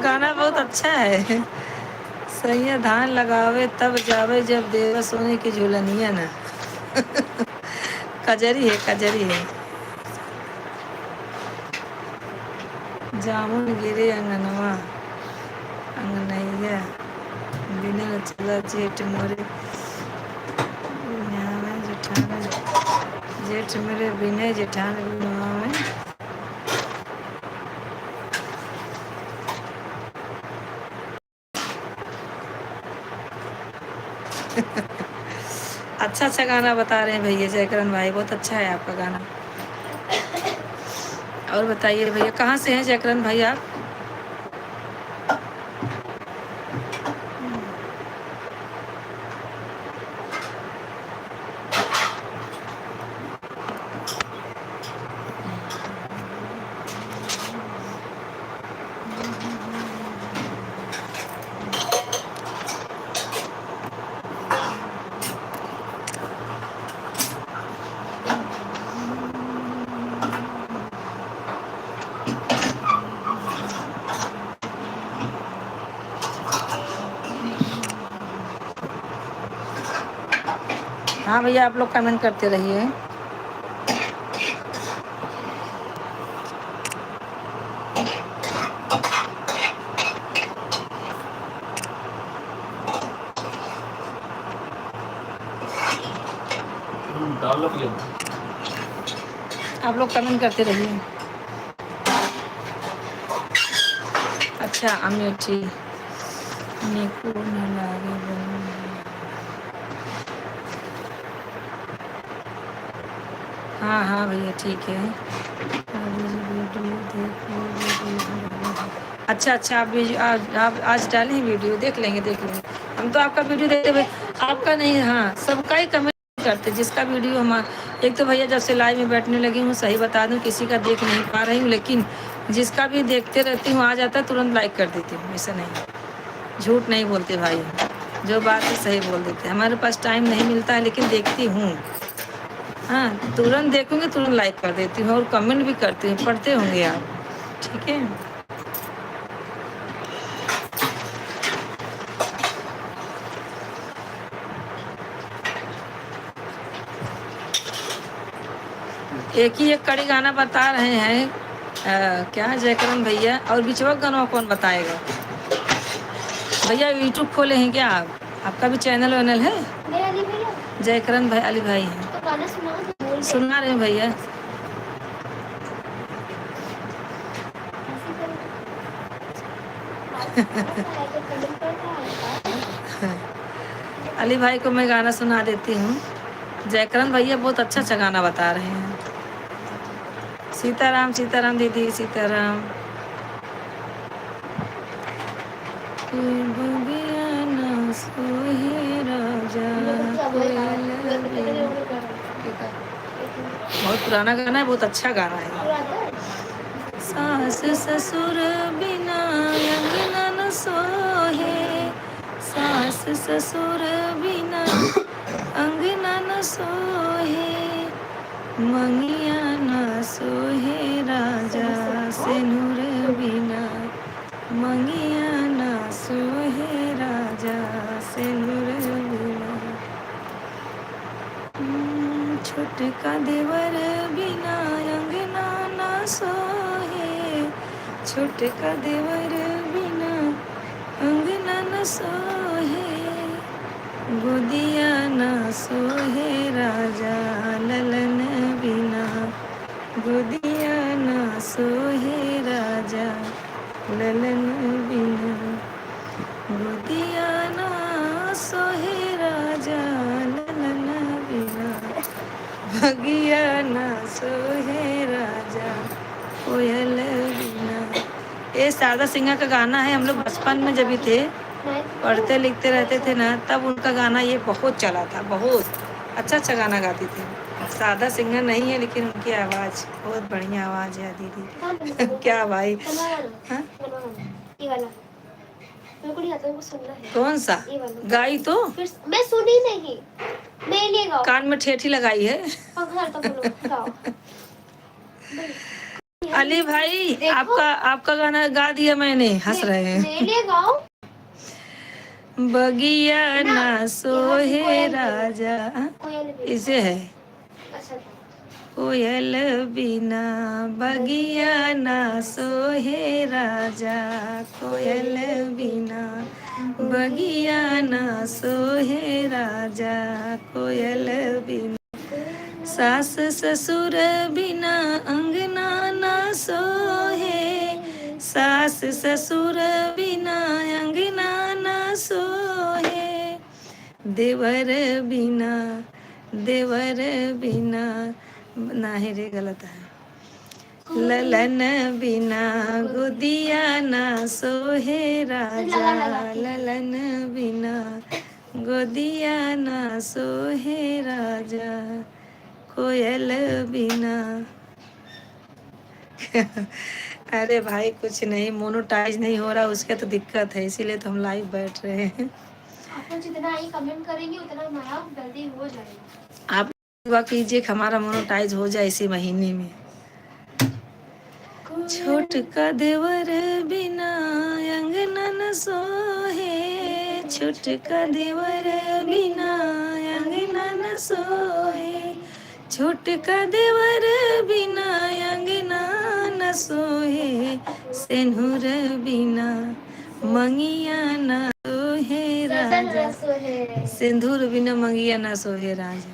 Speaker 1: गाना बहुत अच्छा है। सही है। धान लगावे तब जावे जब देवा सोने की झूलनिया ना। कजरी है, कजरी है। जामुन गिरे अंगनवा अंगनैया बिना चला जेठ मोरे न्यावे जेठान जेठ मेरे बिने जेठान बिनवा में। अच्छा अच्छा गाना बता रहे हैं भैया जयकरण भाई, बहुत अच्छा है आपका गाना। और बताइए भैया कहाँ से हैं जयकरण भाई आप? हाँ भैया आप लोग कमेंट करते रहिए।
Speaker 2: दाल लो प्लेट।
Speaker 1: आप लोग कमेंट करते रहिए। अच्छा अमेठी निको न लागे बनी। हाँ हाँ भैया ठीक है। अच्छा अच्छा आप आप आज डालें हैं वीडियो, देख लेंगे देख लेंगे। हम तो आपका वीडियो देखते हुए आपका नहीं, हाँ सबका ही कमेंट करते जिसका वीडियो हम। एक तो भैया जब से लाइव में बैठने लगी हूँ, सही बता दूँ किसी का देख नहीं पा रही हूँ, लेकिन जिसका भी देखते रहती हूँ आ जाता है तुरंत लाइक कर देती हूँ। ऐसा नहीं, झूठ नहीं बोलते भाई, जो बात है सही बोल देते हैं। हमारे पास टाइम नहीं मिलता है लेकिन देखती हूँ। हाँ तुरंत देखूँगी तुरंत लाइक कर देती हूँ और कमेंट भी करती हूँ, पढ़ते होंगे आप, ठीक है। एक ही एक कड़ी गाना बता रहे हैं क्या जयकरण भैया, और बिचवा गाना कौन बताएगा? भैया यूट्यूब खोले हैं क्या आप? आपका भी चैनल वैनल है?
Speaker 3: मेरा अली भैया
Speaker 1: जयकरण भाई अली भाई हैं
Speaker 3: तो गाना सुनाओ तो बोल दे।
Speaker 1: सुना रहे हैं भैया।
Speaker 3: ऐसे करो। ऐसा है तो कमेंट करता है।
Speaker 1: अली भाई को मैं गाना सुना देती हूँ। जयकरण भैया बहुत अच्छा अच्छा गाना बता रहे हैं। सीताराम सीताराम दीदी सीताराम। कोई बगिया ना सोहे राजा बहुत पुराना गाना है, बहुत अच्छा गाना है। सास ससुर बिना अंगना न सोहे, सास ससुर बिना अंगना न सोहे, मंगिया न सोहे राजा सिनुर बिना, मंगिया न सोहे राजा सिनुर बिना। छोटका देवर बिना अंगना न सोहे, छोटका देवर बिना अंगना न सोहे, गोदिया ना सोहे राजा ललन बिना, गोदिया ना सोहे राजा ललन बिना, गोदिया ना सोहे राजा ललन बिना, भगिया ना सोहे राजा कोयल बिना। ये शारदा सिन्हा का गाना है। हम लोग बचपन में जब भी थे पढ़ते लिखते रहते थे ना, तब उनका गाना ये बहुत चला था। बहुत अच्छा गाना गाती थी। शारदा सिन्हा नहीं है लेकिन उनकी आवाज़ बहुत बढ़िया आवाज़ है दीदी। क्या भाई, हाँ?
Speaker 3: ये वाला मेरे को नहीं आता, वो सुनना है।
Speaker 1: कौन सा? गाई तो
Speaker 3: फिर मैं सुनी नहीं, मेरे लिए गाओ।
Speaker 1: कान में ठेठी लगाई है। अली भाई आपका गाना गा दिया मैंने, हंस रहे हैं।
Speaker 3: मेरे लिए गाओ।
Speaker 1: बगिया ना सोहे राजा, इसे है कोयल बिना, बगिया ना सोहे राजा कोयल बिना, बगिया ना सोहे राजा कोयल बिना, सास ससुर बिना अंगना ना सोहे, सास ससुर बिना अंगना ना सोहे, देवर बिना, देवर बिना, नहीं रे गलत है, ललन बिना गोदिया ना सोहे राजा, ललन बिना गोदिया ना सोहे राजा कोयल बिना। अरे भाई कुछ नहीं, मोनोटाइज नहीं हो रहा, उसका तो दिक्कत है, इसीलिए तो हम लाइव बैठ रहे हैं।
Speaker 3: आप जितना ही कमेंट करेंगे उतना हमारा जल्दी हो जाएगा।
Speaker 1: आप दुआ कीजिए कि हमारा मोनोटाइज हो जाए इसी महीने में। छोट का देवर बिना अंगना न सोहे, छोट का देवर बिना अंगना न सोहे, छोट का देवर बिना अंगना न सोहे, सेनुर बिना मंगिया न सोहे राजा, सिंदूर बिना मंगिया न सोहे राजा,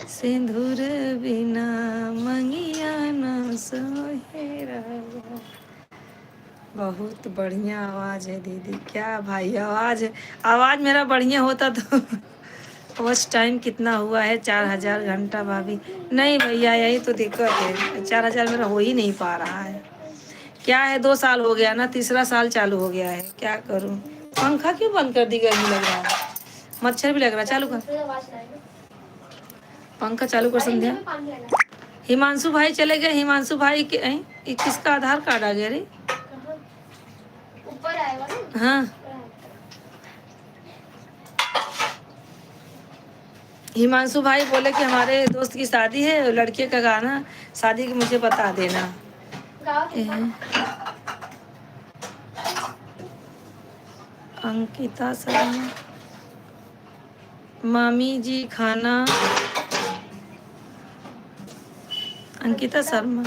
Speaker 1: सिंदूर बिना मंगिया न सोहे राजा। बहुत बढ़िया आवाज़ है दीदी। क्या भाई आवाज़ मेरा बढ़िया होता तो फर्स्ट टाइम कितना हुआ है 4000 घंटा भाभी। नहीं भैया यही तो दिक्कत है, 4000 मेरा हो ही नहीं पा रहा है। क्या है 2 साल हो गया ना, तीसरा साल चालू हो गया है, क्या करूं। पंखा क्यों बंद कर दी, गर्मी लग रहा है, मच्छर भी लग रहा है। चालू कर पंखा, चालू कर संध्या। हिमांशु भाई चले गए। हिमांशु भाई के किसका आधार कार्ड आ गया रे?
Speaker 3: ऊपर आएगा ना।
Speaker 1: हाँ हिमांशु भाई बोले कि हमारे दोस्त की शादी है, लड़के का गाना शादी की मुझे बता देना। अंकिता शर्मा, मामी जी खाना, अंकिता शर्मा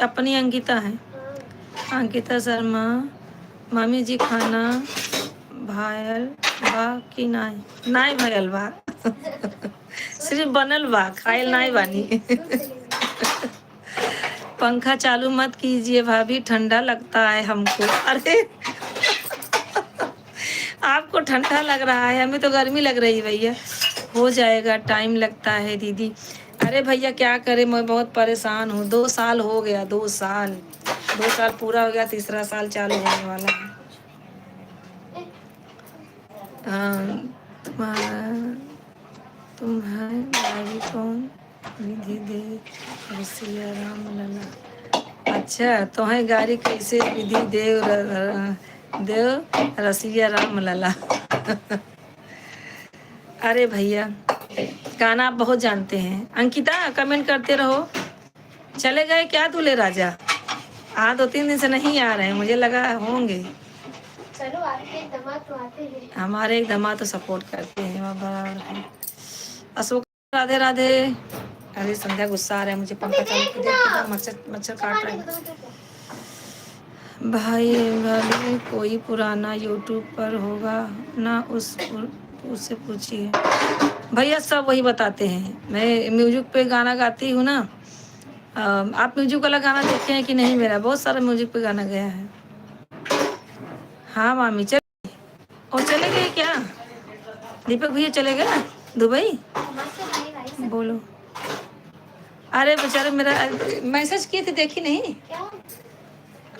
Speaker 1: अपनी अंकिता है। अंकिता शर्मा, मामी जी खाना भायल बा कि नाई भायल बा। सिर्फ बनल बा, खायल नाई बानी। पंखा चालू मत कीजिए भाभी, ठंडा लगता है हमको। अरे आपको ठंडा लग रहा है, हमें तो गर्मी लग रही है भैया। हो जाएगा, टाइम लगता है दीदी। अरे भैया क्या करें, मैं बहुत परेशान हूँ। 2 साल हो गया, 2 साल पूरा हो गया, तीसरा साल चालू होने वाला है। तुम्हारे भाई कौन विधि दे रसिया राम लला। अच्छा तो है गाड़ी कैसे विधि देव रसिया राम लला। अरे भैया गाना आप बहुत जानते हैं। अंकिता कमेंट करते रहो। चले गए क्या दूल्हे राजा? हाँ 2-3 दिन से नहीं आ रहे हैं, मुझे लगा होंगे।
Speaker 3: चलो आते हैं, दामाद तो आते हैं।
Speaker 1: हमारे एक दामाद तो सपोर्ट करते हैं बराबर है। अशोक राधे राधे। अरे संध्या गुस्सा आ रहा है मुझे, पंखा चालू कर, मच्छर काट रहे हैं। भाई भाभी कोई पुराना यूट्यूब पर होगा ना, उस उससे पूछिए। भैया सब वही बताते हैं। मैं म्यूजिक पे गाना गाती हूँ ना। आप म्यूजिक वाला गाना देखे हैं कि नहीं? मेरा बहुत सारा म्यूजिक पे गाना गया है। हाँ मामी चल, और चले गए क्या? दीपक भैया चले गए दुबई?
Speaker 3: हमारे से आएगा ऐसा
Speaker 1: बोलो। अरे बेचारे मेरा मैसेज किए थे, देखी नहीं?
Speaker 3: क्या?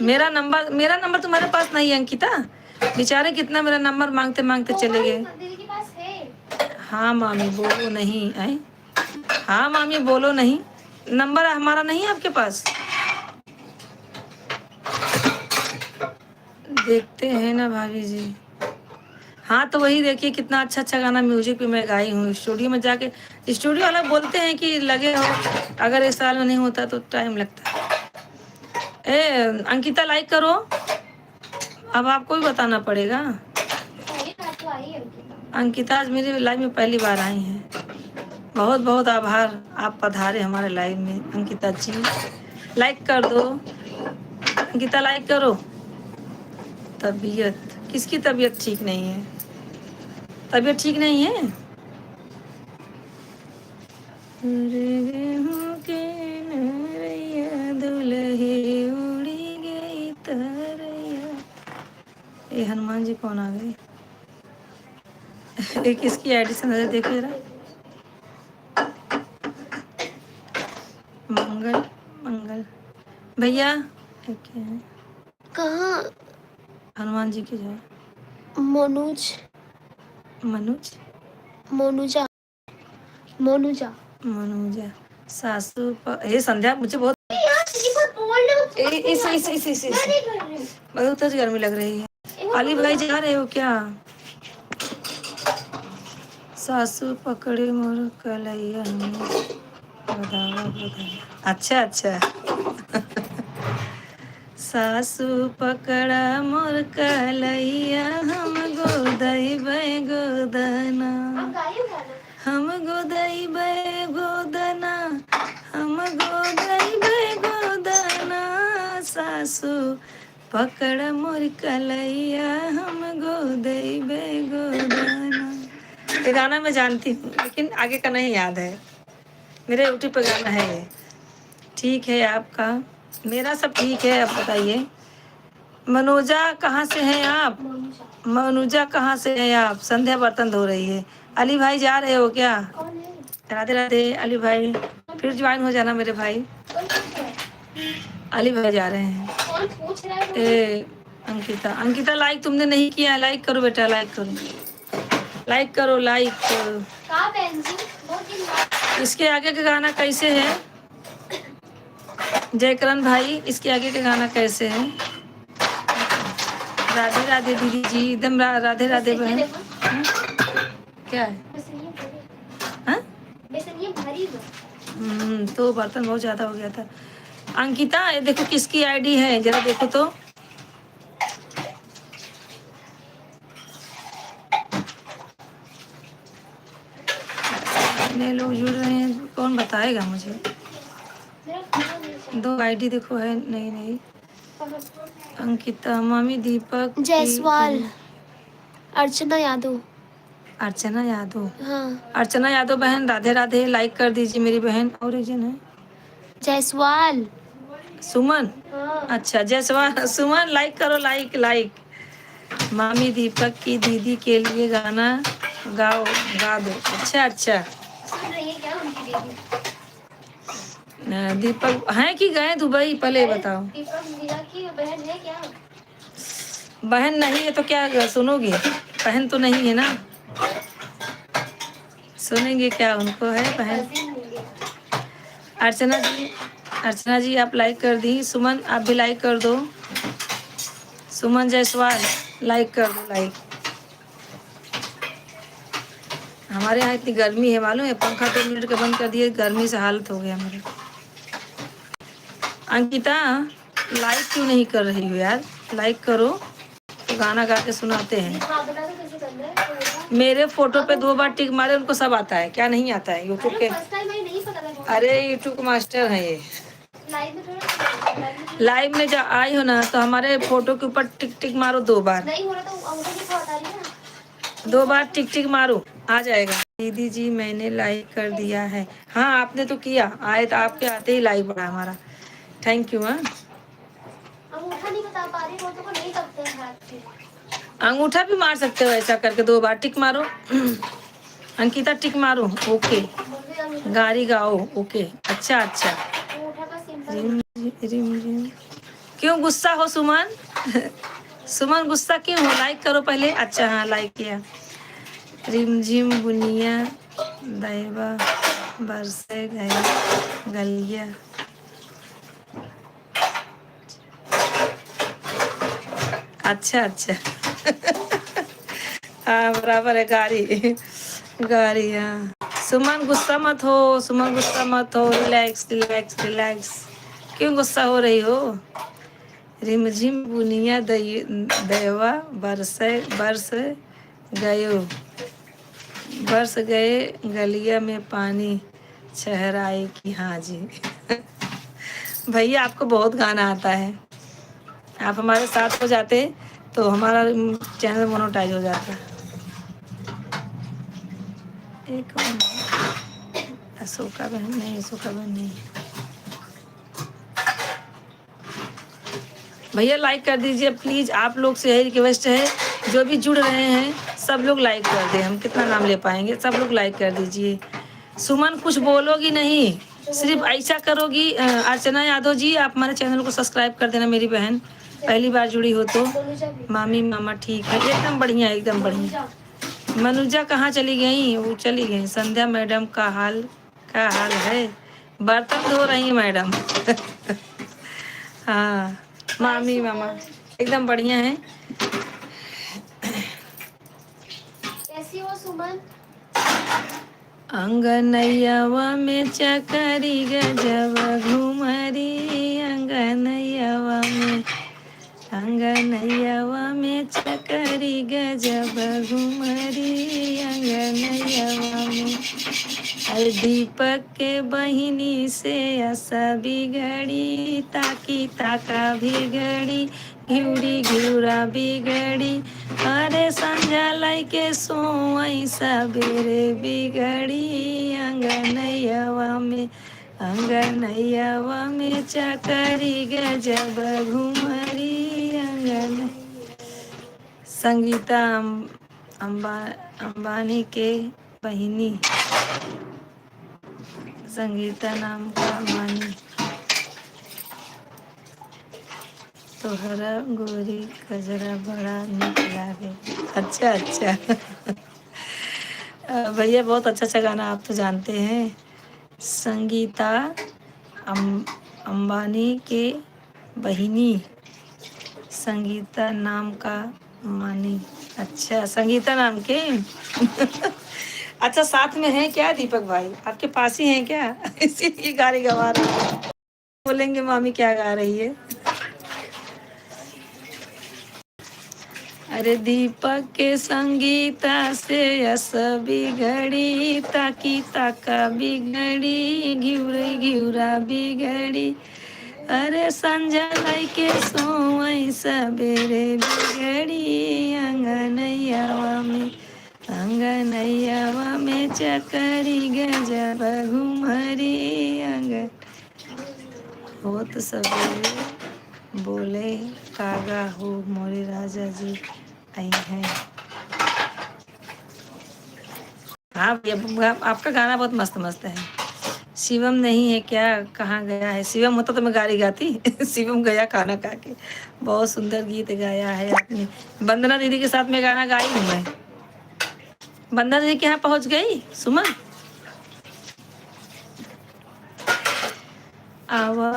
Speaker 1: मेरा नंबर तुम्हारे पास नहीं है अंकिता। बेचारे कितना मेरा नंबर मांगते मांगते चले गए।
Speaker 3: दीदी के पास है।
Speaker 1: हाँ मामी बोलो नहीं आई। हाँ मामी बोलो नहीं, नंबर हमारा नहीं है आपके पास? देखते हैं ना भाभी जी। हाँ तो वही देखिए कितना अच्छा अच्छा गाना म्यूजिक पे मैं गाई हूँ। स्टूडियो में जाके स्टूडियो वाला बोलते हैं कि लगे हो, अगर इस साल में नहीं होता तो टाइम लगता है। ए अंकिता लाइक करो, अब आपको भी बताना पड़ेगा।
Speaker 3: पहली बात तो आई है उनकी।
Speaker 1: अंकिता आज मेरी लाइफ में पहली बार आई हैं। बहुत बहुत आभार, आप पधारे हमारे लाइफ में अंकिता जी। लाइक कर दो अंकिता, लाइक करो। तबीयत किसकी तबीयत ठीक नहीं है? तबीयत ठीक नहीं है? दुल्हे उड़ी गई तरैया। ये हनुमान जी कौन आ गए? एक इसकी आईडी से नजर देखो जरा। मंगल मंगल भैया एक है।
Speaker 3: कहाँ?
Speaker 1: हनुमान जी की जो
Speaker 3: मोनुज
Speaker 1: मनुज
Speaker 3: मोनुजा मोनुजा।
Speaker 1: मनुजा सासू ये संध्या मुझे बहुत बहुत तेज गर्मी लग रही है। अली भाई जा रहे हो क्या? सासू पकड़े मोर कलैया में बधावा बधावा। अच्छा अच्छा सासू पकड़ा मोर कलैया हम गोदई गोदना, हम गोदई गोदना, हम गोदई गोदना। सासू पकड़ मोर कलैया हम गोदई गोदना। ये गाना मैं जानती हूँ लेकिन आगे का नहीं याद है। मेरे यूट्यूब पे गाना है ये। ठीक है आपका, मेरा सब ठीक है। आप बताइए मनोजा कहाँ से हैं आप? मनुजा कहाँ से हैं आप? संध्या बर्तन धो रही है। अली भाई जा रहे हो क्या? राधे राधे अली भाई, फिर ज्वाइन हो जाना मेरे भाई। अली भाई जा रहे हैं। ए अंकिता, अंकिता लाइक तुमने नहीं किया, लाइक करो बेटा, लाइक करो, लाइक करो, लाइक करो। इसके आगे का गाना कैसे है जयकरण भाई? इसके आगे का गाना कैसे है? राधे राधे दीदी जी, एकदम राधे राधे बहन। क्या है? हाँ? तो बर्तन बहुत ज्यादा हो गया था। अंकिता ये देखो किसकी आईडी है, जरा देखो तो। कितने लोग जुड़ रहे हैं कौन बताएगा मुझे? 2 आईडी देखो है। नहीं नहीं अंकिता मामी दीपक
Speaker 3: जायसवाल, अर्चना यादव।
Speaker 1: अर्चना यादव।
Speaker 3: हाँ
Speaker 1: अर्चना यादव बहन राधे राधे, लाइक कर दीजिए मेरी बहन। और एक जन है
Speaker 3: जायसवाल।
Speaker 1: सुमन।
Speaker 3: हाँ।
Speaker 1: अच्छा जयसवाल सुमन लाइक करो, लाइक लाइक। मामी दीपक की दीदी के लिए गाना गाओ, गा दो। अच्छा अच्छा
Speaker 3: सुन रही है क्या उनकी दीदी?
Speaker 1: दीपक हैं कि गए दुबई? पहले बताओ।
Speaker 3: दीपक मीरा की बहन है क्या?
Speaker 1: बहन नहीं है तो क्या सुनोगे? बहन तो नहीं है ना, सुनेंगे क्या? उनको है बहन। अर्चना जी, अर्चना जी आप लाइक कर दी। सुमन आप भी लाइक कर दो। सुमन जायसवाल लाइक कर दो, लाइक। हमारे यहाँ इतनी गर्मी है मालूम है, पंखा 2 मिनट का बंद कर दिए, गर्मी से हालत हो गया मेरे। अंकिता लाइक क्यों नहीं कर रही हो यार? लाइक करो तो गाना गा के सुनाते हैं। मेरे फोटो पे 2 बार टिक मारे, उनको सब आता है। क्या नहीं आता है यूट्यूब के? अरे यूट्यूब के मास्टर है ये। लाइव में जब आई हो ना तो हमारे फोटो के ऊपर टिक टिक मारो 2 बार। नहीं हो रहा तो 2 बार टिक टिक मारो, आ जाएगा। दीदी जी मैंने लाइक कर दिया है। हाँ आपने तो किया, आए तो आपके आते ही लाइक बढ़ा हमारा। Thank you. हाँ
Speaker 3: अंगूठा नहीं बता पा रही, वो तो नहीं करते हैं हाथ से।
Speaker 1: अंगूठा भी मार सकते हो, ऐसा करके 2 बार टिक मारो। अंकिता टिक मारो, ओके। गारी गाओ, ओके। अच्छा अच्छा।
Speaker 3: अंगूठा का सिंबल
Speaker 1: रिम रिम रिम। क्यों गुस्सा हो सुमन? सुमन गुस्सा क्यों हो? लाइक करो पहले। अच्छा हाँ लाइक किया। रिमझिम बुनिया दैवा बरसे गए गलिया। अच्छा अच्छा। हाँ बराबर है, गाड़ी गाड़ी। हाँ सुमन गुस्सा मत हो, सुमन गुस्सा मत हो, रिलैक्स रिलैक्स रिलैक्स। क्यों गुस्सा हो रही हो? रिमझिम बुनिया दैवा बरस गयो, बरस गए गलिया में पानी छहराए की। हाँ जी। भैया आपको बहुत गाना आता है, आप हमारे साथ हो जाते तो हमारा चैनल मोनेटाइज हो जाता। एक अशोका बहन नहीं, अशोका बहन नहीं। भैया लाइक कर दीजिए प्लीज़, आप लोग से यही रिक्वेस्ट है, जो भी जुड़ रहे हैं सब लोग लाइक कर दें। हम कितना नाम ले पाएंगे, सब लोग लाइक कर दीजिए। सुमन कुछ बोलोगी नहीं, सिर्फ ऐसा करोगी। अर्चना यादव जी आप हमारे चैनल को सब्सक्राइब कर देना मेरी बहन, पहली बार जुड़ी हो तो। मामी मामा ठीक है, एकदम बढ़िया एकदम बढ़िया। मनुजा कहाँ चली गई? वो चली गई। संध्या मैडम का हाल है? बर्तन धो रही मैडम। हाँ मामी मामा एकदम बढ़िया है।
Speaker 3: कैसी हो सुमन?
Speaker 1: अंगनैयावा में चकरी गजब घुमरी, अंगनैयावा में चकरी गजब घुमरी, अंगनैयावा में। अरे दीपक के बहिनी से ऐसा बिगड़ी, ताकी ताका बिगड़ी, घिउड़ी घिउरा बिगड़ी। अरे संझा लाई के सोई सबेरे बिगड़ी, अंगनैयावा में चकरी गजब घुमरी, अंगन। संगीता अंबानी के बहिनी, संगीता नाम का मानी, तोहरा गोरी गजरा बड़ा निक लागे। अच्छा अच्छा। भैया बहुत अच्छा अच्छा गाना आप तो जानते हैं। संगीता अंबानी के बहिनी, संगीता नाम का मानी। अच्छा संगीता नाम के। अच्छा साथ में है क्या दीपक भाई, आपके पास ही हैं क्या? इसीलिए गाड़ी गवा रहे हैं। बोलेंगे मामी क्या गा रही है। अरे दीपक के संगीता से यस बिगड़ी, ताकी ताका बिगड़ी, घिउरी घिउरा बिगड़ी। अरे संझा लाई के सोई सबेरे बिगड़ी, अंगनैयावा में चकरी गजब घुमरी, अंगन। हो तो सवेरे बोले कागा हो मोरे राजा जी आई हैं। हाँ भैया आपका गाना बहुत मस्त मस्त है। शिवम नहीं है क्या? कहाँ गया है? शिवम होता तो मैं गाड़ी गाती। शिवम गया खाना खा के। बहुत सुंदर गीत गाया है आपने। वंदना दीदी के साथ में गाना गाई हूँ मैं। वंदना दीदी के यहाँ पहुँच गई सुमन। आवा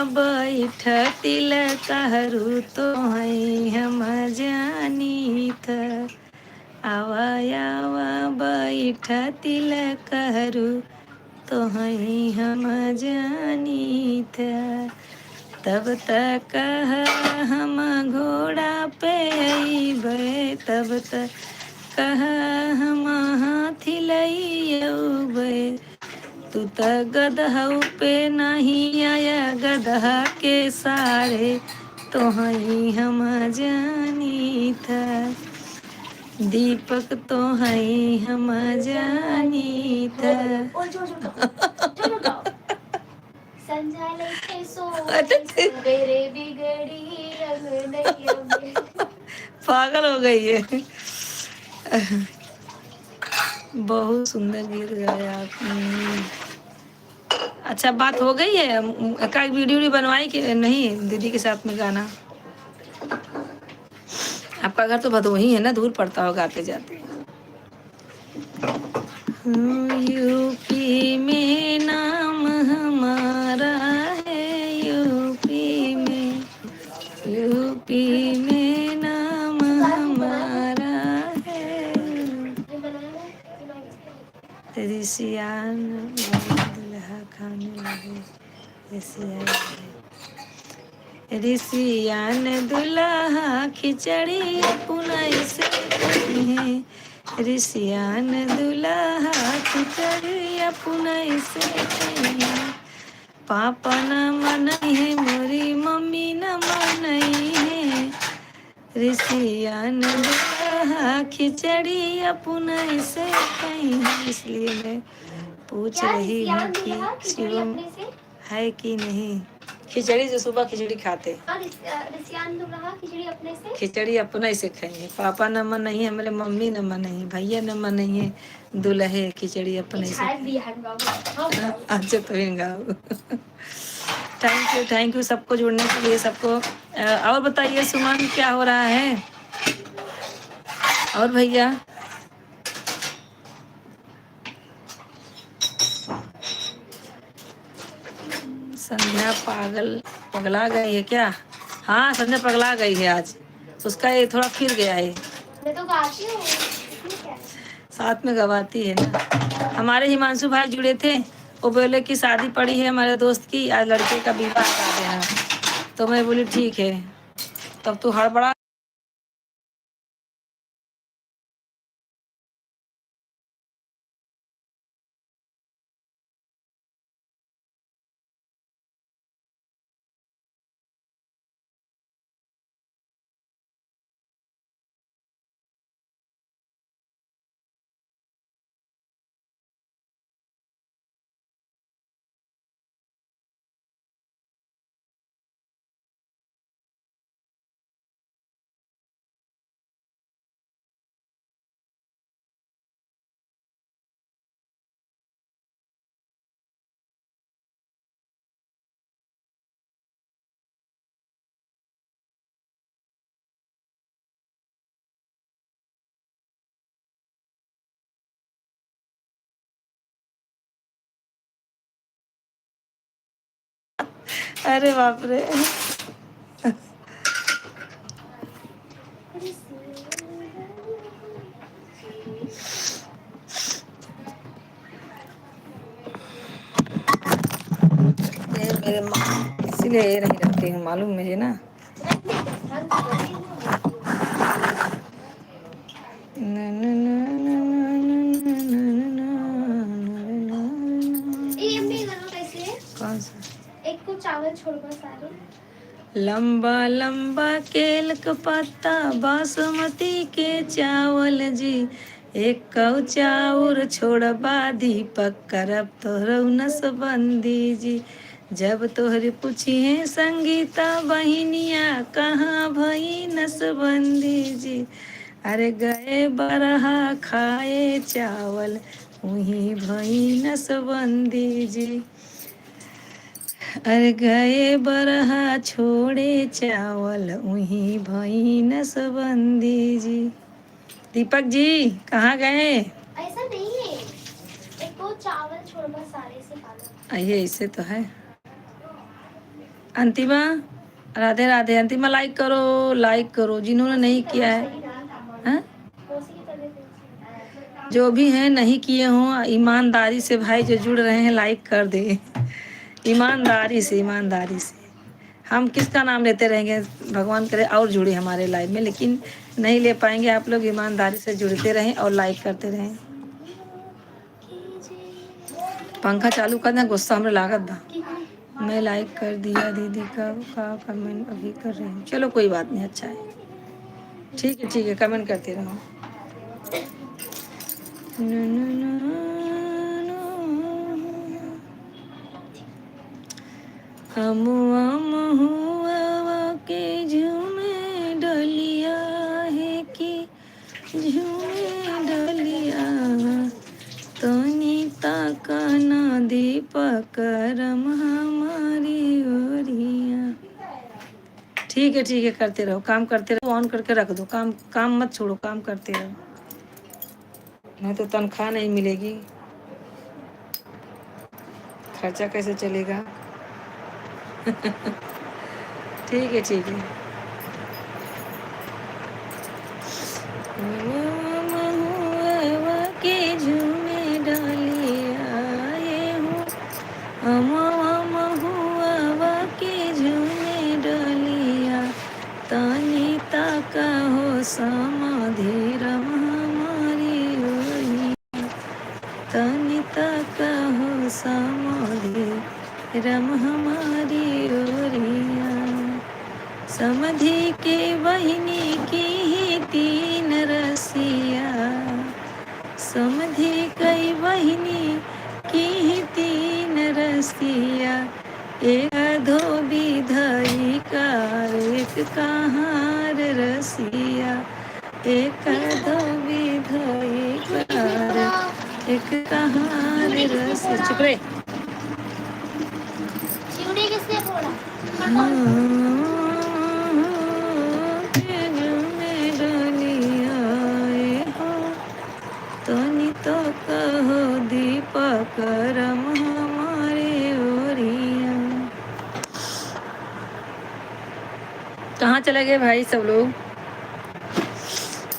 Speaker 1: बैठ तिलक हरू तो हम जानी था, आवा बैठ तिलक हरू तो हम जानी था। तब तक हम घोड़ा पे अइबै, तब तक हम हाथी लइबै। तू त गदहऊ पे नहीं आया, गदहा के सारे तो हम जानी था। दीपक तो है हम जानी था।
Speaker 3: और जो जो संझा लेके
Speaker 1: अरे,
Speaker 3: सवेरे बिगड़ी अंगनैया में।
Speaker 1: पागल हो गई है। बहुत सुंदर गीत गाया आपने। अच्छा बात हो गई है, का वीडियो बनवाई कि नहीं दीदी के साथ में गाना? आपका घर तो भदोही है ना, दूर पड़ता होगा आते जाते। यूपी में नाम हमारा है, यूपी में, यूपी में नाम हमारा है। ऋषियान दुल्हा खाने लगे, ऋषियान दुल्हा खिचड़ी पुनई से है, ऋषियान दुल्हा खिचड़ी पुनई से है। पापा न मनई है, मोरी मम्मी न मनई है, ऋषियान दुल्हा खिचड़ी पुनई से कहीं। इसलिए मैं पूछ रही हूँ कि शिवम है कि नहीं। खिचड़ी जो सुबह खिचड़ी खाते, खिचड़ी अपने से खाएंगे। पापा न मन नहीं है, मेरे मम्मी न मन नहीं, भैया न मन नहीं है, दुल्हे खिचड़ी अपने से। अच्छा तो गाओ। थैंक यू सबको जुड़ने के लिए, सबको। और बताइए सुमन क्या हो रहा है? और भैया संध्या पगला गई है क्या? हाँ संध्या पगला गई है आज, उसका ये थोड़ा फिर गया है।
Speaker 3: मैं तो गाती हूँ,
Speaker 1: साथ में गवाती है ना। हमारे हिमांशु भाई जुड़े थे, वो बोले कि शादी पड़ी है हमारे दोस्त की, आज लड़के का विवाह कर देना। तो मैं बोली ठीक है, तब तू हड़बड़ा। अरे बाप रे। ये मेरे इसीलिए ये नहीं रखती हूँ, मालूम मुझे ना। कौन सा?
Speaker 3: एक को चावल छोड़कर सारे।
Speaker 1: लंबा लंबा केल का पत्ता बासमती के चावल जी, एक कौ चाउर छोड़बा दीपक करब तोहर नसबंदी जी। जब तोहर पूछिए संगीता बहिनिया कहाँ भई नसबंदी जी, अरे गए बरहा खाए चावल वहीं भई नसबंदी जी, अरे गए बरहा छोड़े चावल वहीं भई नसबंदी जी। दीपक जी कहाँ गए?
Speaker 3: ऐसा नहीं है, एक को चावल छोड़कर सारे से खा लो।
Speaker 1: आइए इससे तो है। अंतिमा राधे राधे। अंतिमा लाइक करो जिन्होंने नहीं किया है। हाँ? जो भी हैं नहीं किए हों, ईमानदारी से भाई जो जुड़ रहे हैं लाइक कर दे। ईमानदारी से, ईमानदारी से। हम किसका नाम लेते रहेंगे, भगवान करे और जुड़े हमारे लाइफ में, लेकिन नहीं ले पाएंगे। आप लोग ईमानदारी से जुड़ते रहें और लाइक करते रहें। पंखा चालू करना, गुस्सा हमने लागत बा। मैं लाइक कर दिया दीदी का कमेंट अभी कर रही हूँ। चलो कोई बात नहीं, अच्छा है, ठीक है कमेंट करते रहो। नु, नु, नु, नु। हम हुआ के झूमे डलिया है कि झूमे डलिया तनिता काना दीपक रम हमारी ओरिया। ठीक है करते रहो, काम करते रहो, ऑन करके रख दो, काम काम मत छोड़ो, काम करते रहो, नहीं तो तनख्वाह नहीं मिलेगी, खर्चा कैसे चलेगा। ठीक है महुआ के झूमे डालिया ये हूँ, महुआ के झूमे डालिया तनिता का हो समाधि रम हमारी ओरी, तनिता का हो समाधि रम हमारी ओरिया। समधि के बहिनी की ही तीन रसिया, समधि कई बहिनी की ही तीन रसिया, एक धोबी धई कार एक कहार रसिया, एक धोबी धई कार एक कहार रसिया। चुप रहे।
Speaker 3: चिवड़ी किसने फोड़ा?
Speaker 1: तो कहो दीपक रम हमारे ओरिया। कहाँ चले गए भाई सब लोग?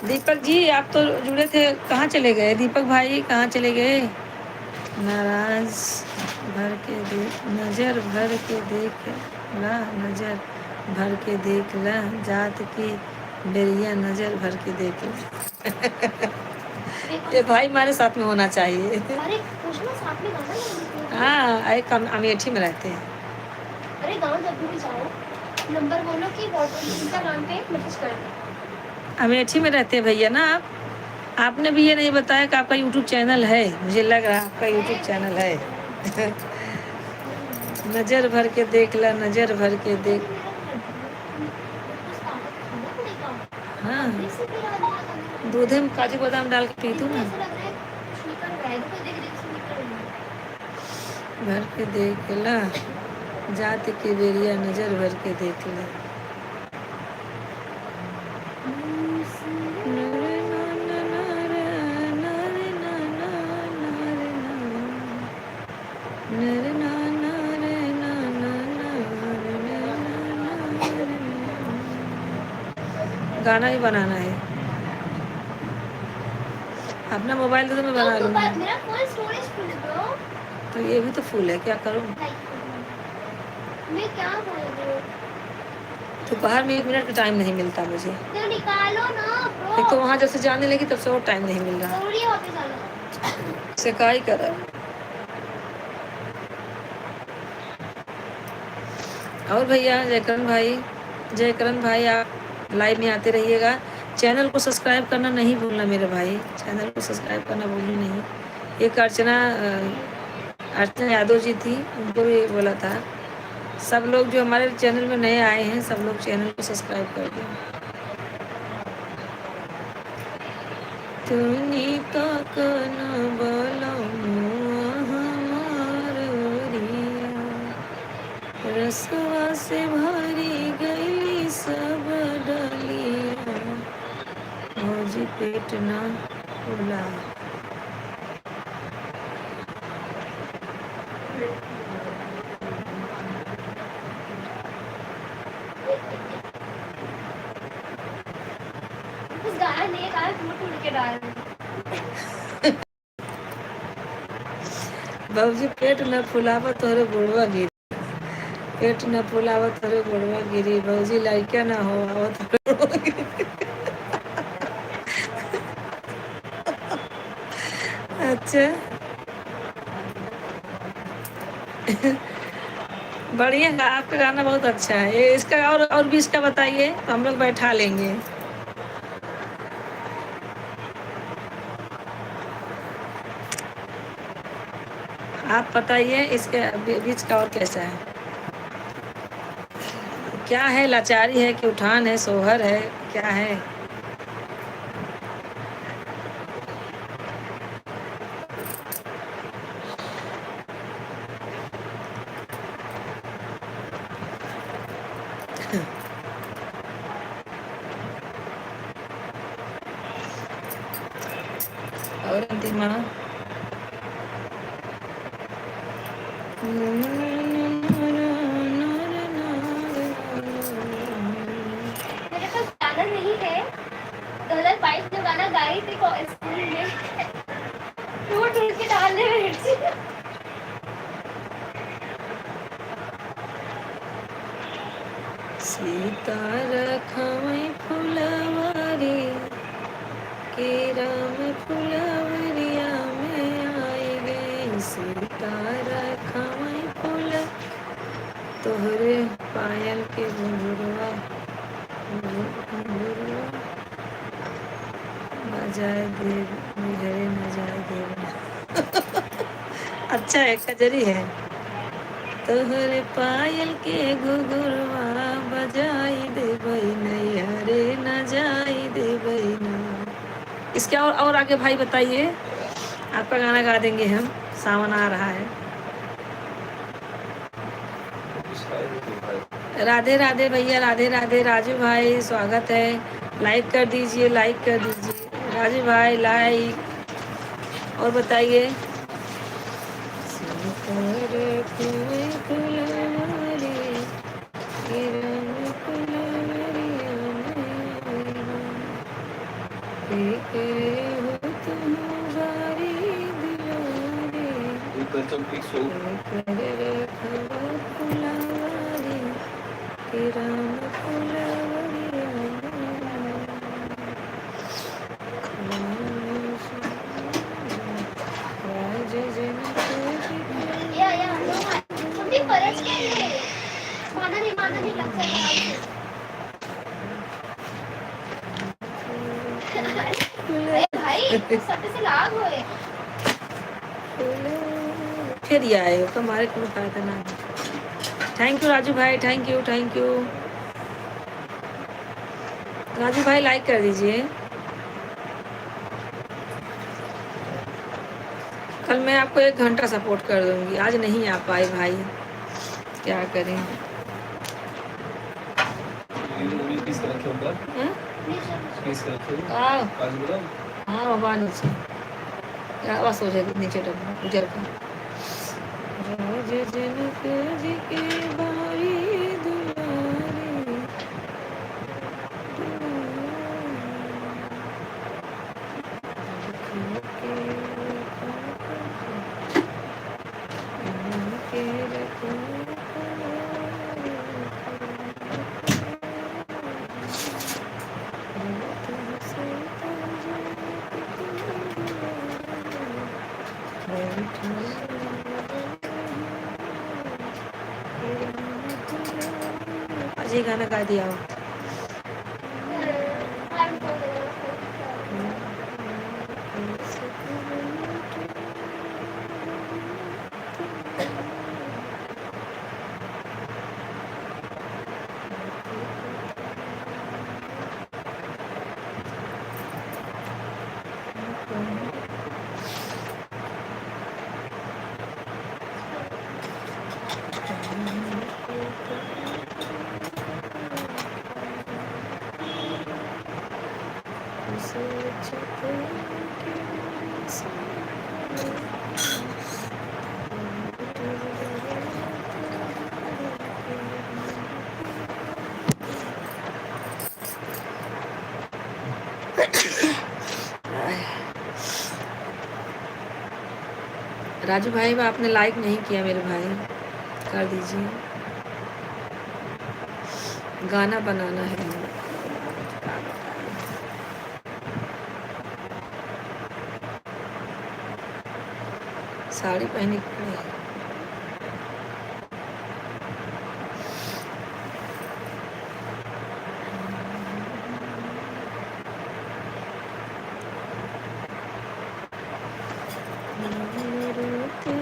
Speaker 1: दीपक जी आप तो जुड़े थे, कहाँ चले गए? दीपक भाई कहाँ चले गए? नाराज भर के देख, नजर भर के देख ला, नजर भर के देख ला, जात की बेरिया नजर भर के देख ला। ये भाई हमारे साथ में होना चाहिए।
Speaker 3: अरे पूछना साथ में गाना नहीं।
Speaker 1: हाँ एक अमेठी में रहते हैं।
Speaker 3: अरे गाँव जब भी जाओ नंबर बोलो कि इंस्टाग्राम पे मैसेज कर दो।
Speaker 1: अमेठी में रहते हैं भैया ना आप? आपने भी ये नहीं बताया कि आपका यूट्यूब चैनल है, मुझे लग रहा है आपका यूट्यूब चैनल है। नजर भर के देख ला, नजर भर के देख। हाँ दूध में काजू बादाम डाल के पी दूँ ना। भर के देख ला, जात की बेरिया नजर भर के देख ला। गाना भी बनाना है। अपना मोबाइल दे तो मैं बना लूँगी।
Speaker 3: मेरा फुल स्टोरेज फुल है ब्रो।
Speaker 1: तो ये भी तो फुल है, क्या करूँ?
Speaker 3: मैं क्या बोल रही हूँ?
Speaker 1: तो बाहर में 1 मिनट का टाइम नहीं मिलता मुझे।
Speaker 3: तो निकालो ना ब्रो।
Speaker 1: एक तो वहाँ जब से जाने लगी तब से और टाइम नहीं मिल रहा।
Speaker 3: जरूरी है वापस आना।
Speaker 1: से का ही करा। और भैया जयकरण भाई आप लाइव में आते रहिएगा। चैनल को सब्सक्राइब करना नहीं भूलना मेरे भाई, चैनल को सब्सक्राइब करना भूलना नहीं। एक अर्चना यादव जी थी, उनको भी बोला था। सब लोग जो हमारे चैनल में नए आए हैं सब लोग चैनल को सब्सक्राइब कर दें। तुनी तो कना बोलो हमार ओरिया, रसवा से भरी गई सब डलिया, भौजी पेट ना फूला।
Speaker 3: उस गाना नहीं गाना टूट के डाल।
Speaker 1: भौजी पेट न फुलावा तोहरे बुढ़वा गिरी, पेट न फुलावा तोहरे बुढ़वा गिरी, भौजी लड़का ना हो आवत अच्छा बढ़िया है, आपका गाना बहुत अच्छा है। ये इसका और भी इसका बताइए तो हम लोग बैठा लेंगे। आप बताइए इसके बीच का और कैसा है? क्या है, लाचारी है कि उठान है, सोहर है, क्या है? और अंतिमा
Speaker 3: मेरे पास गाना नहीं है। 2022 जो गाना गाई थी स्कूल में टूट टूट के डालने में
Speaker 1: सीता रखवई फुलवारी के राम फुलवरिया में आई गई। सीता रखवई फूल तोहरे पायल के घुंघरुआ बजाए देव बिहरे न जाए देव। अच्छा है, कजरी है। तोहरे पायल के घुघुरवा बजाई दे नैया रे न जाई दे ना। इसके और आगे भाई बताइए, आपका गाना गा देंगे हम, सावन आ रहा है। राधे राधे भैया, राधे राधे। राजू भाई स्वागत है, लाइक कर दीजिए, लाइक कर दीजिए राजू भाई, लाइक। और बताइए।
Speaker 3: या कुठे परत केले माना नाही लक्षात अरे भाई सत्य से लाग होए
Speaker 1: फिर ये आए हमारे को फायदा ना। थैंक यू राजू भाई, thank you, thank you Raju भाई, लाइक कर दीजिए। कल मैं आपको 1 घंटा सपोर्ट कर दूंगी, आज नहीं आ पाए भाई, क्या करें। हाँ बाबा नीचे आवाज हो जाएगी, नीचे डब्बा उजर का। राज जनक जी के बारी दुलारी आज ये गाना गा दिया। राजू भाई आपने लाइक नहीं किया मेरे भाई, कर दीजिए। गाना बनाना है। साड़ी पहनी खड़ी है। रोते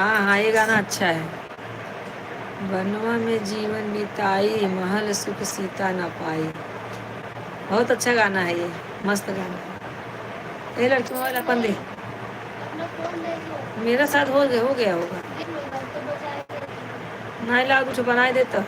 Speaker 1: हाँ हाँ, ये गाना अच्छा है। बनवा में जीवन बिताई, महल सुख सीता न पाई। बहुत अच्छा गाना है ये, मस्त गाना है। ये लड़की मोबाइल अपन दे।
Speaker 3: अपना फोन दे दो।
Speaker 1: मेरा साथ हो गया होगा।
Speaker 3: देख लो इधर तो बजाए।
Speaker 1: नहीं ला कुछ बनाए देता।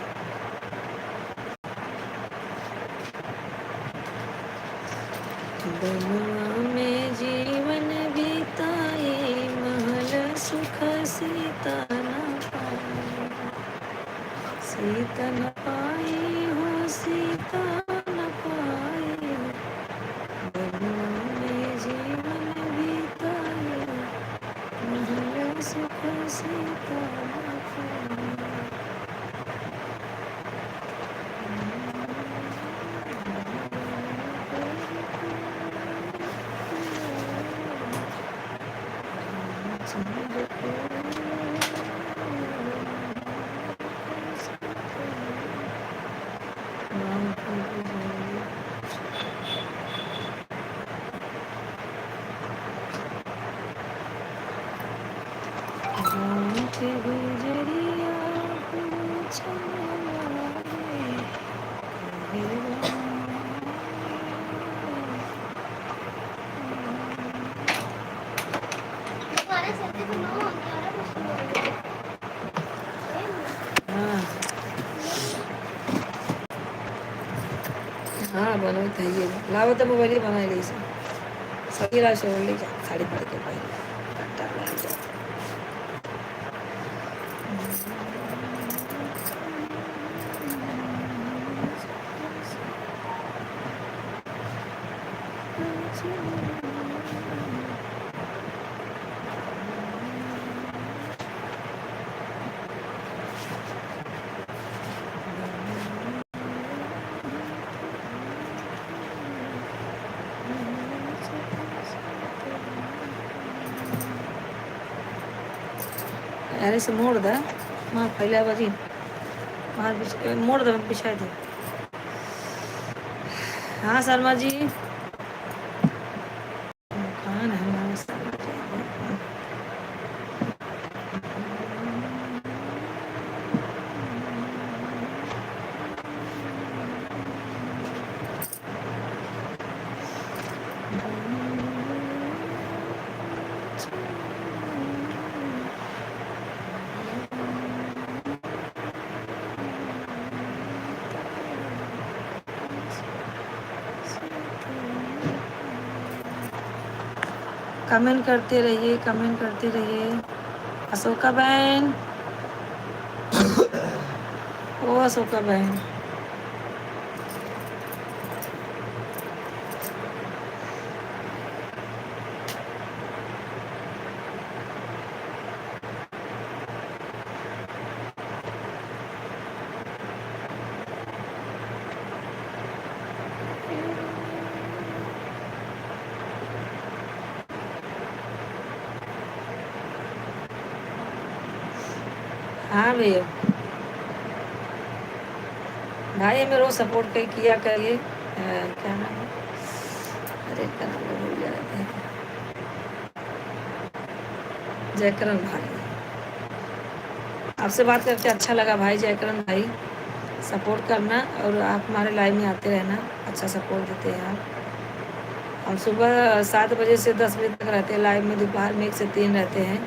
Speaker 1: बनवा में जीवन बिताई, महल सुख सीता न पाई। सीता न पाई हो, सीता न पाई। बनवा में जीवन बिताई, महल सुख सीता न पाई।
Speaker 3: गाना चलते सुनो 11 बजे शुरू हो गया।
Speaker 1: हाँ बनो तो ये लावो तो मोबाइल बना ली सभी रात से ले जा साड़ी पड़ के पहले कट्टा लग जा। अरे से मोड़ दा वहाँ फैला बजी वहाँ मोड़ दो पिछा दे। हाँ शर्मा जी कहाँ है हमारा शर्मा जी? कमेंट करते रहिए, कमेंट करते रहिए। अशोका बहन, ओ अशोका बहन, हाँ भैया भाई हमें रोज सपोर्ट कर किया करिए। क्या नाम है, अरे क्या नाम है भूल जाते हैं। जयकरण भाई, आपसे बात करके अच्छा लगा भाई। जयकरण भाई सपोर्ट करना और आप हमारे लाइव में आते रहना, अच्छा सपोर्ट देते हैं आप। हम सुबह 7 बजे से 10 बजे तक रहते हैं लाइव में, दोपहर में 1 से 3 रहते हैं,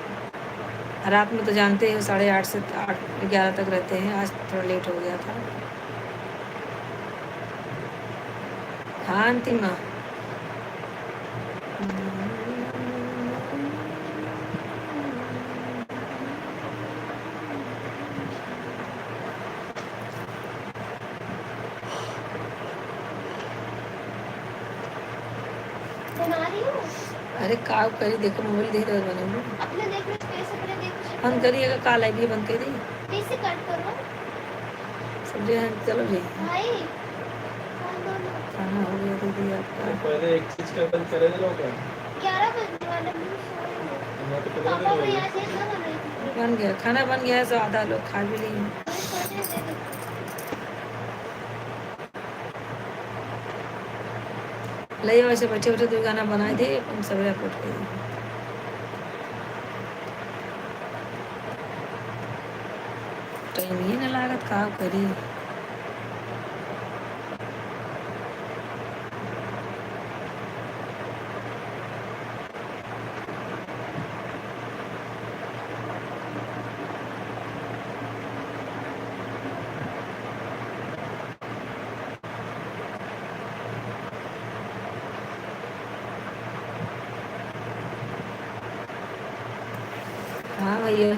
Speaker 1: रात में तो जानते हो 8:30 से 8-11 तक रहते हैं। आज थोड़ा लेट हो गया था। हाँ अंतिमा
Speaker 3: बना रही हूँ।
Speaker 1: अरे का करी देखो मोबाइल देख रहे बनाऊँ
Speaker 3: अपने देख लो स्पेस अपने देख
Speaker 1: बंद करिएगा, का लाइव भी बंद करिए।
Speaker 3: कैसे कट करो
Speaker 1: सब जो है चलो जी
Speaker 3: भाई फोन दो ना।
Speaker 1: खाना हो गया दीदी आपका।
Speaker 2: पहले एक चीज का बंद करे दे लोग
Speaker 3: 11 बजने वाले हैं,
Speaker 2: मैं तो पता
Speaker 3: पापा को
Speaker 2: नहीं
Speaker 3: यहाँ से इतना बना रही थी।
Speaker 1: बन गया खाना, बन गया है, सब आधा लोग खा भी लिए।
Speaker 3: मेरे सोने दे दो।
Speaker 1: ले वैसे बैठे बैठे 2 गाना बनाए थे, हम सब रिपोर्ट कर दिए। टाइम ही न लागत का करी। हाँ भैया,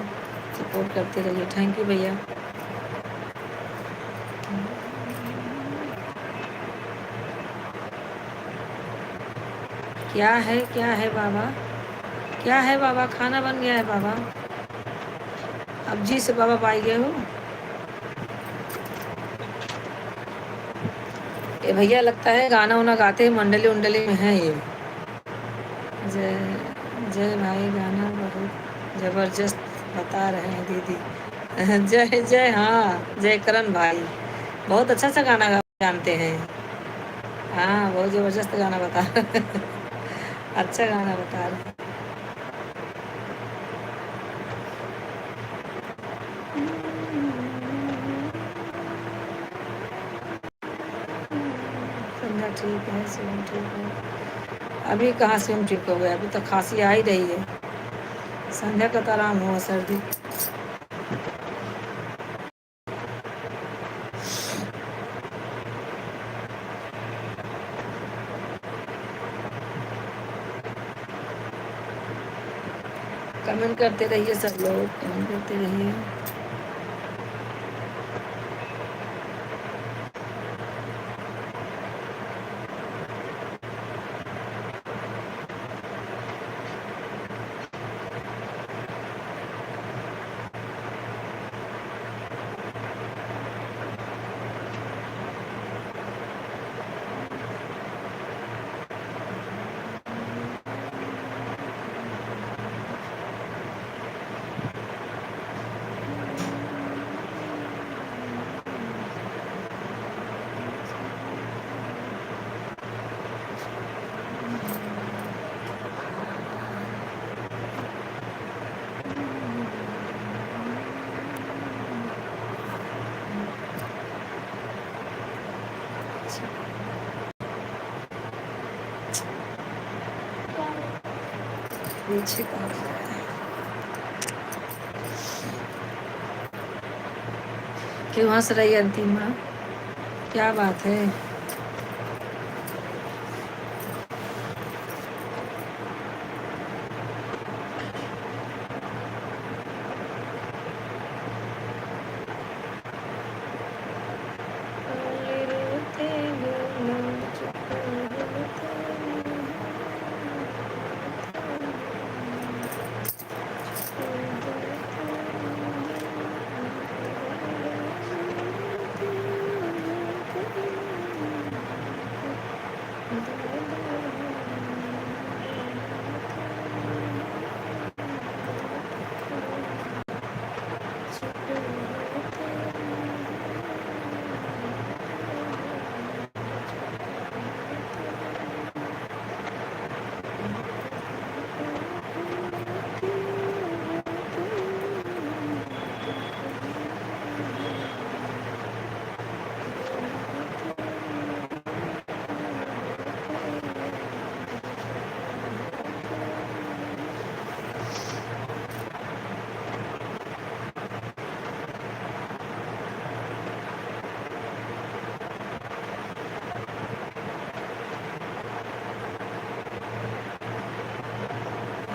Speaker 1: सपोर्ट करते रहिए। थैंक यू भैया। क्या है बाबा, क्या है बाबा? खाना बन गया है बाबा। अब जी से बाबा पाई गए हो। ये भैया लगता है गाना वाना गाते हैं, मंडली उंडली में है ये। जय जय भाई, गाना बहुत जबरदस्त बता रहे हैं दीदी। जय जय, हाँ जय करण भाई, बहुत अच्छा सा गाना जानते हैं। हाँ बहुत जबरदस्त गाना बता अच्छा गाना बता रहे हैं। संध्या ठीक है, शिवम ठीक है। अभी कहाँ शिवम ठीक हो गया, अभी तो खांसी आ ही रही है। संध्या का तो आराम हुआ, सर्दी। कमेंट करते रहिए सब लोग, कमेंट करते रहिए। पीछे का क्यों हंस रही है अंतिमा, क्या बात है?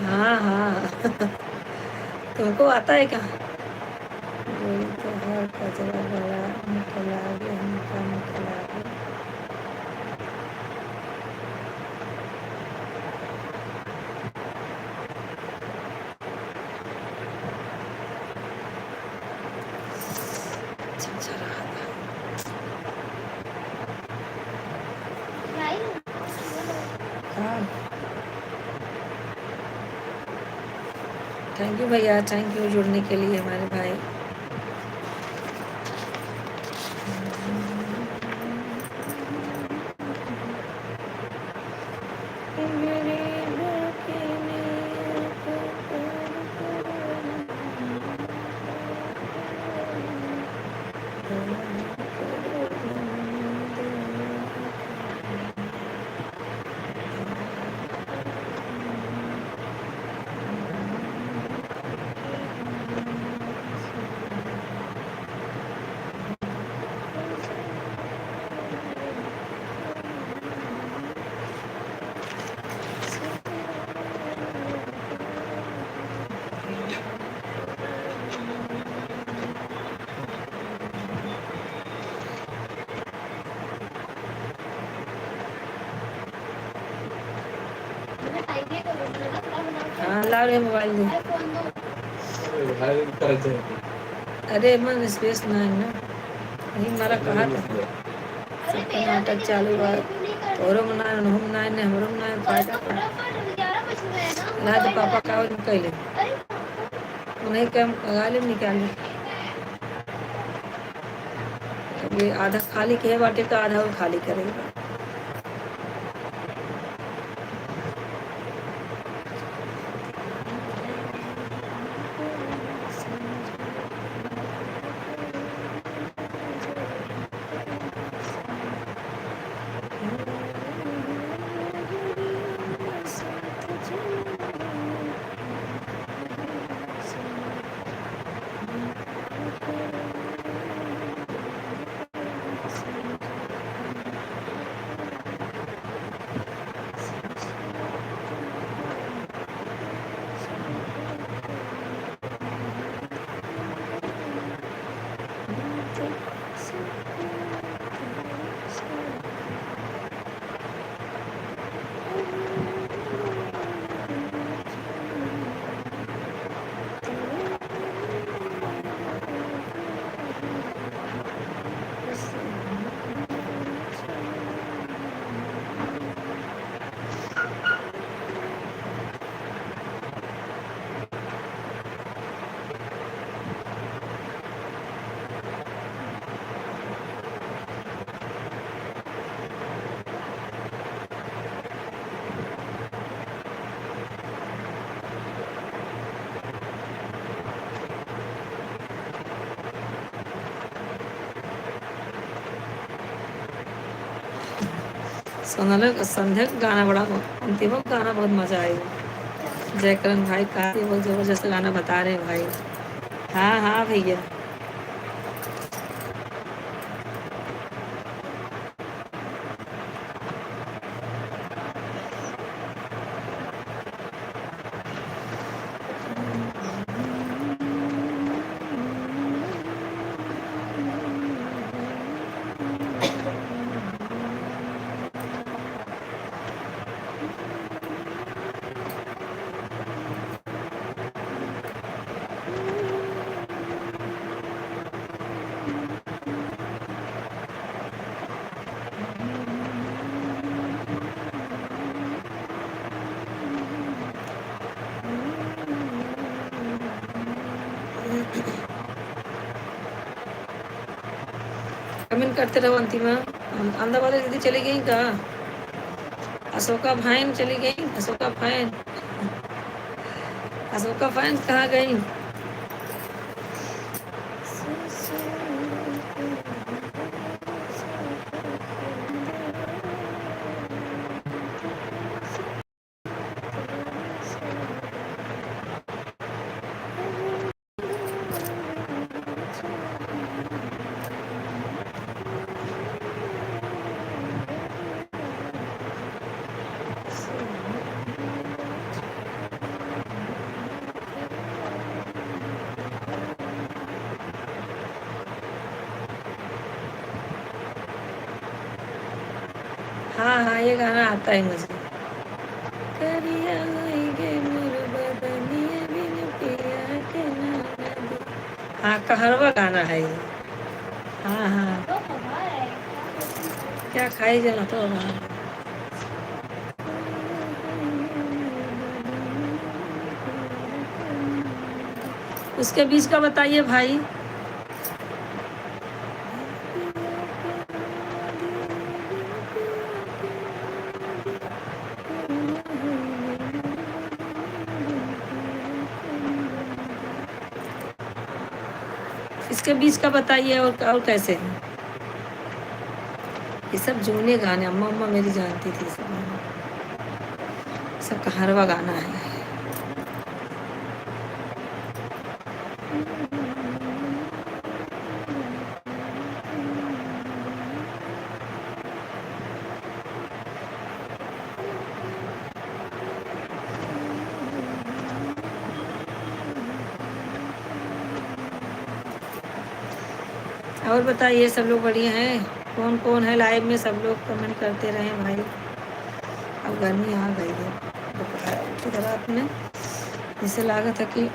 Speaker 1: हाँ हाँ तुमको आता है क्या? गोली तो हर कचरा बड़ा निकल आगे, हमका निकल आगे। थैंक यू भैया, थैंक यू जुड़ने के लिए हमारे भाई। हाँ ला रे मोबाइल दे।
Speaker 2: बाहेर करायचं आहे ते.
Speaker 1: अरे मन स्पेस ना है ना, यही हमारा कहा था सबका नाटक चालू हुआ। तोरो मना हम ना ने हमरो मना फायदा पड़ा रात पापा का कैले उन्हें कम गाले निकाले। अभी आधा खाली के बाटे का आधा वो खाली करेगा। सोनाल संध्या का गाना बड़ा अंतिम गाना बहुत मजा आएगा। जयकरण भाई का बहुत जबरदस्त गाना बता रहे हैं भाई। हाँ हाँ भैया कमेंट करते रहो। अंतिमा अंदर वाले दीदी चली गई कहाँ? अशोका फैन चली गई। अशोका फैन कहाँ गई? हाँ हाँ ये गाना आता है मुझे। करिया होइगे मोर बदनिया बिन पिया के नाना। हाँ कहरवा गाना है ये। हाँ हाँ क्या खाई जाना तो वहाँ। उसके बीच का बताइए भाई। उसके बीच का बताइए और कैसे है? ये सब जूने गाने अम्मा अम्मा मेरी जानती थी सब गाने। सब कहारवा गाना है। और बताइए सब लोग बढ़िया हैं? कौन कौन है लाइव में? सब लोग कमेंट करते रहे भाई। अब गर्मी आ गई है दोपहर की रात में, जिससे लागत है कि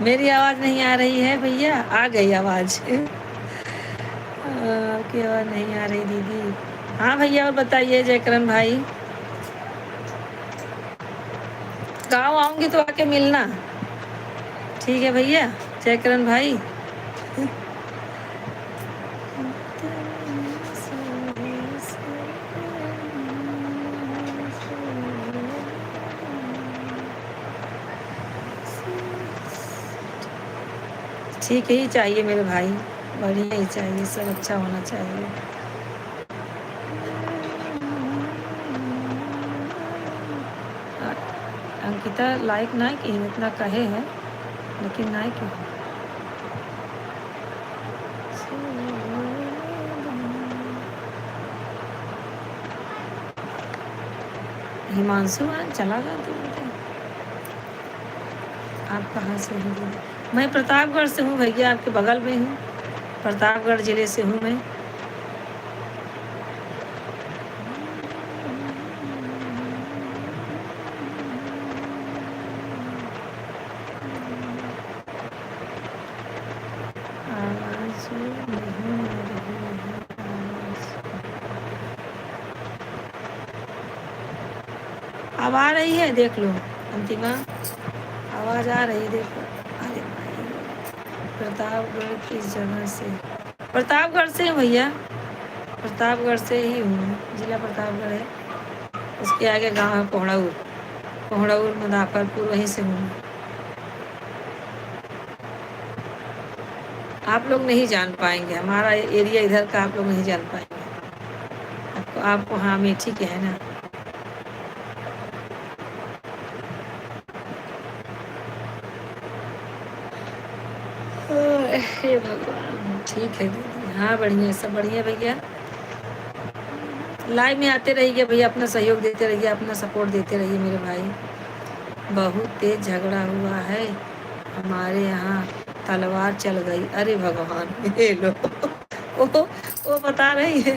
Speaker 1: मेरी आवाज़ नहीं आ रही है भैया? आ गई आवाज़। आपकी आवाज़ नहीं आ रही दीदी। हाँ भैया, और बताइए जयकरण भाई। गाँव आऊँगी तो आके मिलना। ठीक है भैया जयकरण भाई। ठीक ही चाहिए मेरे भाई, बढ़िया ही चाहिए, सब अच्छा होना चाहिए। अंकिता लाइक ना की इतना कहे है, लेकिन ना क्यों? हिमांशु आज चला गया तो आप कहाँ से हैं दीदी? मैं प्रतापगढ़ से हूँ भैया, आपके बगल में हूँ, प्रतापगढ़ ज़िले से हूँ मैं। अब आ रही है, देख लो अंतिमा, आवाज़ आ रही है, देखो। अरे भाई, प्रतापगढ़ किस जगह से? प्रतापगढ़ से हूँ भैया, प्रतापगढ़ से ही हूँ, जिला प्रतापगढ़ है, उसके आगे गांव है कोहड़ाउर, कोहड़ाउर मुजफ्फरपुर, वहीं से हूँ। आप लोग नहीं जान पाएंगे हमारा एरिया इधर का, आप लोग नहीं जान पाएंगे। आपको हाँ मीठी के है ना। हे भगवान, ठीक है दीदी, हाँ बढ़िया, सब बढ़िया भैया। लाइव में आते रहिए भैया, अपना सहयोग देते रहिए, अपना सपोर्ट देते रहिए मेरे भाई। बहुत तेज झगड़ा हुआ है हमारे यहाँ, तलवार चल गई। अरे भगवान, ये लो। वो बता रही है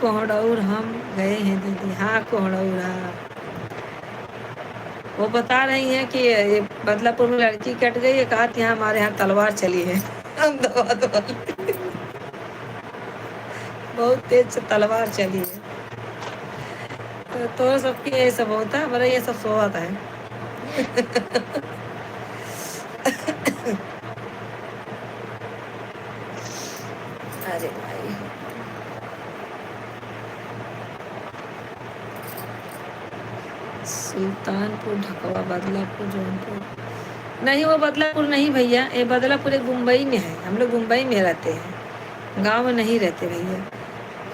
Speaker 1: कोहड़ौर हम गए हैं दीदी। हाँ कोहड़ौर, हाँ वो बता रही हैं कि ये बदलापुर में लड़की कट गई है, कहा यहाँ हमारे यहाँ तलवार चली है। अहमदाबाद वाली बहुत तेज से तलवार चली है। तो सबके ये सब होता है, बड़ा ये सब सोता है। अरे भाई, सुल्तानपुर, ढकवा, बदलापुर, जौनपुर। नहीं वो बदलापुर नहीं भैया, ये बदलापुर एक मुंबई में है, हम लोग मुंबई में रहते हैं, गांव में नहीं रहते भैया।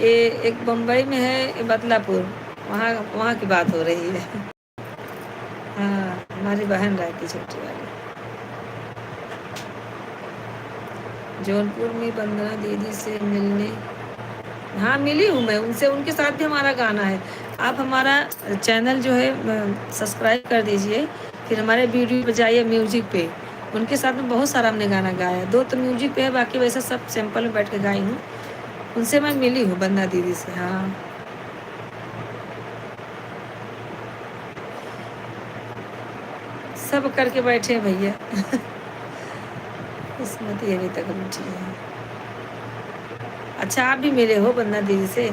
Speaker 1: ये एक मुंबई में है, ये बदलापुर, वहाँ वहाँ की बात हो रही है। हाँ हमारी बहन रहती छोटी वाली। जौनपुर में वंदना दीदी से मिलने, हाँ मिली हूँ मैं उनसे, उनके साथ भी हमारा गाना है। आप हमारा चैनल जो है सब्सक्राइब कर दीजिए, फिर हमारे वीडियो पे जाइए म्यूजिक पे, उनके साथ में बहुत सारा हमने गाना गाया, 2 तो म्यूजिक पे है, बाकी वैसे सब सैंपल में बैठ के गाई हूँ। उनसे मैं मिली हूँ, वंदना दीदी से। हाँ सब करके बैठे हैं भैया। किस्मत ही अभी तक रूठी है। अच्छा आप भी मिले हो वंदना दीदी से?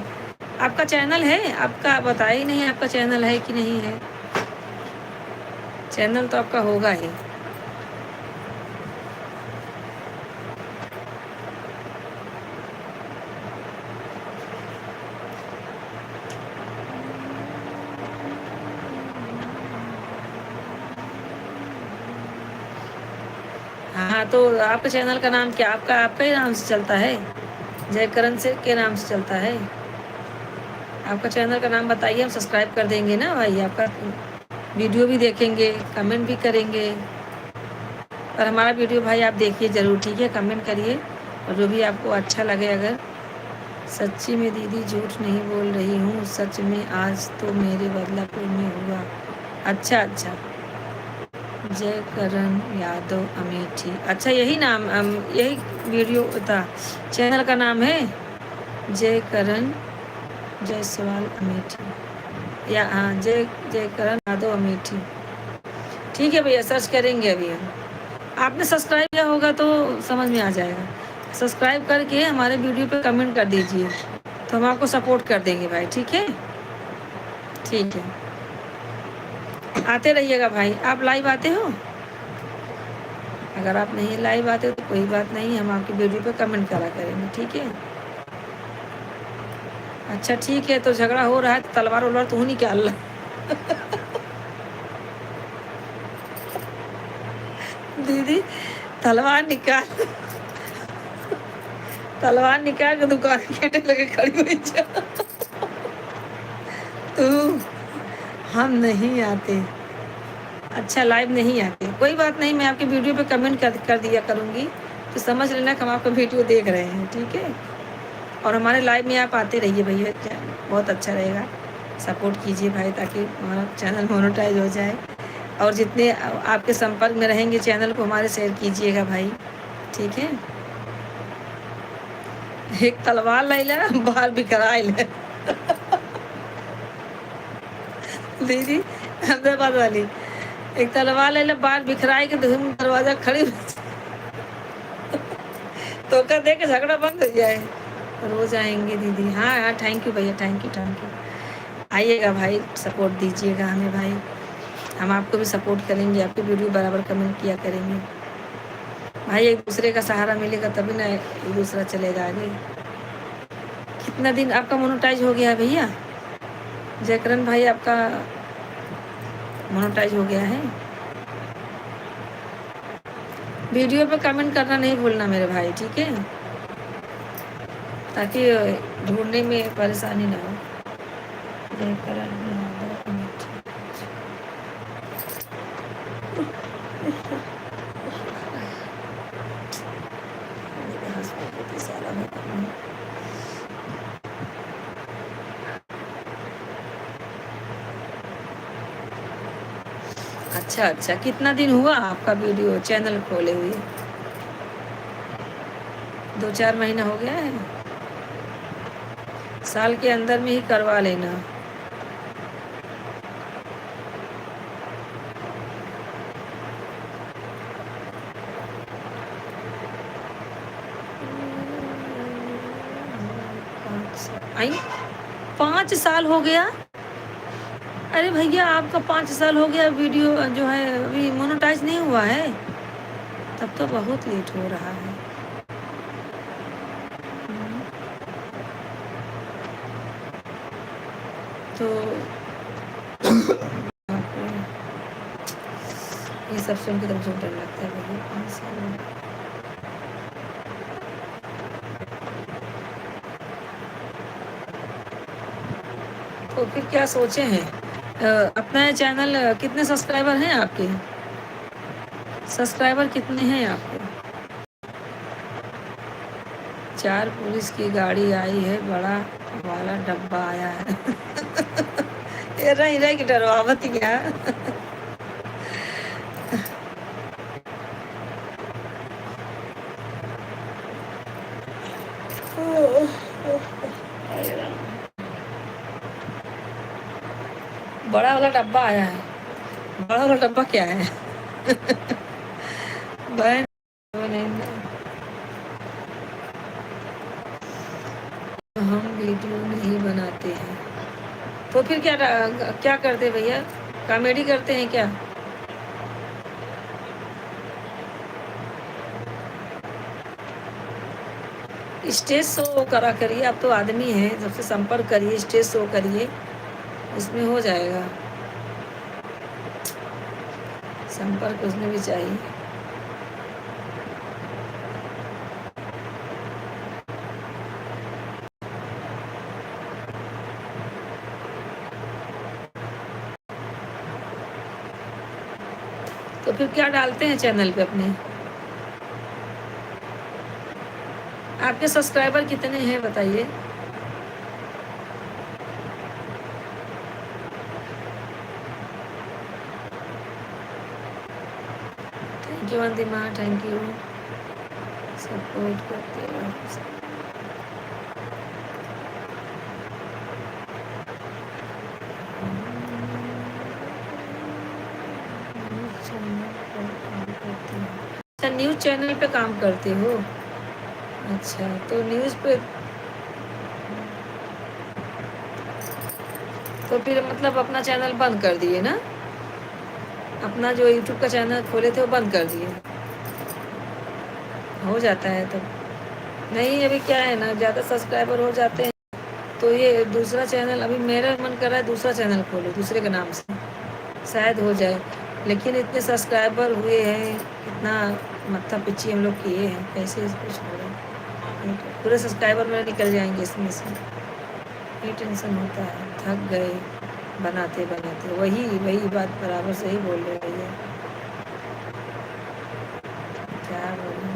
Speaker 1: आपका चैनल है? आपका बताया ही नहीं, आपका चैनल है कि नहीं है? चैनल तो आपका होगा ही। हाँ तो आपके चैनल का नाम क्या? आपका आपका ही नाम से चलता है? जयकरण से के नाम से चलता है? आपका चैनल का नाम बताइए, हम सब्सक्राइब कर देंगे ना भाई, आपका वीडियो भी देखेंगे, कमेंट भी करेंगे। और हमारा वीडियो भाई आप देखिए ज़रूर, ठीक है? कमेंट करिए, और जो भी आपको अच्छा लगे। अगर सच्ची में दीदी झूठ नहीं बोल रही हूँ, सच में आज तो मेरे बदलापुर में हुआ। अच्छा अच्छा, जयकरण यादव अमेठी, अच्छा यही नाम, यही वीडियो था, चैनल का नाम है जयकरण जायसवाल अमेठी, या हाँ जयकरण यादव अमेठी। ठीक है भैया, सर्च करेंगे अभी हम। आपने सब्सक्राइब किया होगा तो समझ में आ जाएगा। सब्सक्राइब करके हमारे वीडियो पे कमेंट कर दीजिए, तो हम आपको सपोर्ट कर देंगे भाई, ठीक है। ठीक है, आते रहिएगा भाई। आप लाइव आते हो? अगर आप नहीं लाइव आते तो कोई बात नहीं, हम आपकी वीडियो पे कमेंट करा करेंगे, ठीक है। अच्छा ठीक है, तो झगड़ा हो रहा है तो तलवार उलवार तू निकाल ला। दीदी तलवार निकाल, तलवार निकाल के दुकान के लगे खड़ी हुई जा। तू, हम नहीं आते। अच्छा लाइव नहीं आते, कोई बात नहीं, मैं आपके वीडियो पे कमेंट कर दिया करूँगी, तो समझ लेना कि हम आपका वीडियो देख रहे हैं, ठीक है। और हमारे लाइव में आप आते रहिए भैया, बहुत अच्छा रहेगा। सपोर्ट कीजिए भाई, ताकि हमारा चैनल मोनेटाइज हो जाए। और जितने आपके संपर्क में रहेंगे चैनल को हमारे शेयर कीजिएगा भाई, ठीक है। एक तलवार ले ले, बाहर बिखरा ले। दीदी अहमदाबाद वाली, एक तलवार ले ले, बाहर बिखराए के दरवाजा खड़ी तो कर दे के झगड़ा बंद हो जाए। रोज आएंगे दीदी। हाँ हाँ, थैंक यू भैया, थैंक यू थैंक यू। आइएगा भाई, सपोर्ट दीजिएगा हमें भाई, हम आपको भी सपोर्ट करेंगे, आपकी वीडियो बराबर कमेंट किया करेंगे भाई। एक दूसरे का सहारा मिलेगा तभी ना एक दूसरा चलेगा आगे। कितना दिन आपका मोनेटाइज हो गया है भैया? जयकरण भाई आपका मोनेटाइज हो गया है? वीडियो पे कमेंट करना नहीं भूलना मेरे भाई, ठीक है, ताकि ढूंढने में परेशानी ना हो। जयकरण अच्छा अच्छा, कितना दिन हुआ आपका वीडियो चैनल खोले हुए? 2-4 महीना हो गया है? साल के अंदर में ही करवा लेना। आई 5 साल हो गया? अरे भैया आपका 5 साल हो गया, वीडियो जो है अभी मोनेटाइज नहीं हुआ है? तब तो बहुत लेट हो रहा है। तो ये सब सुन के तो मुझे डर लगता है भैया। 5 साल तो फिर क्या सोचे हैं? अपना चैनल कितने सब्सक्राइबर हैं आपके? सब्सक्राइबर कितने हैं आपके? 4 पुलिस की गाड़ी आई है, बड़ा वाला डब्बा आया है। ये रही रही की डरवावत क्या। बड़ा वाला डब्बा आया है। बड़ा वाला डब्बा क्या है? बहन हम वीडियो नहीं बनाते हैं, तो फिर क्या क्या करते भैया? कॉमेडी करते हैं क्या? स्टेज शो करा करिए, आप तो आदमी हैं, सबसे संपर्क करिए, स्टेज शो करिए, उसमें हो जाएगा। संपर्क उसमें भी चाहिए। तो फिर क्या डालते हैं चैनल पे अपने? आपके सब्सक्राइबर कितने हैं बताइए? Thank you Vandima, thank you, support करते रहो। अच्छा, न्यूज़ चैनल पे काम करते हो? अच्छा, तो न्यूज़ पे तो फिर मतलब अपना चैनल बंद कर दिए ना? अपना जो यूट्यूब का चैनल खोले थे वो बंद कर दिए? हो जाता है तब। नहीं, अभी क्या है ना, ज़्यादा सब्सक्राइबर हो जाते हैं तो ये दूसरा चैनल, अभी मेरा मन कर रहा है दूसरा चैनल खोलो दूसरे के नाम से, शायद हो जाए। लेकिन इतने सब्सक्राइबर हुए हैं, इतना मत्था पिच्ची हम लोग किए हैं, कैसे इसको छोड़ें? पूरे सब्सक्राइबर मेरे निकल जाएंगे इसमें से, ये टेंशन होता है। थक गए बनाते बनाते, वही वही बात बराबर सही बोल रहे भैया, क्या बोलूं।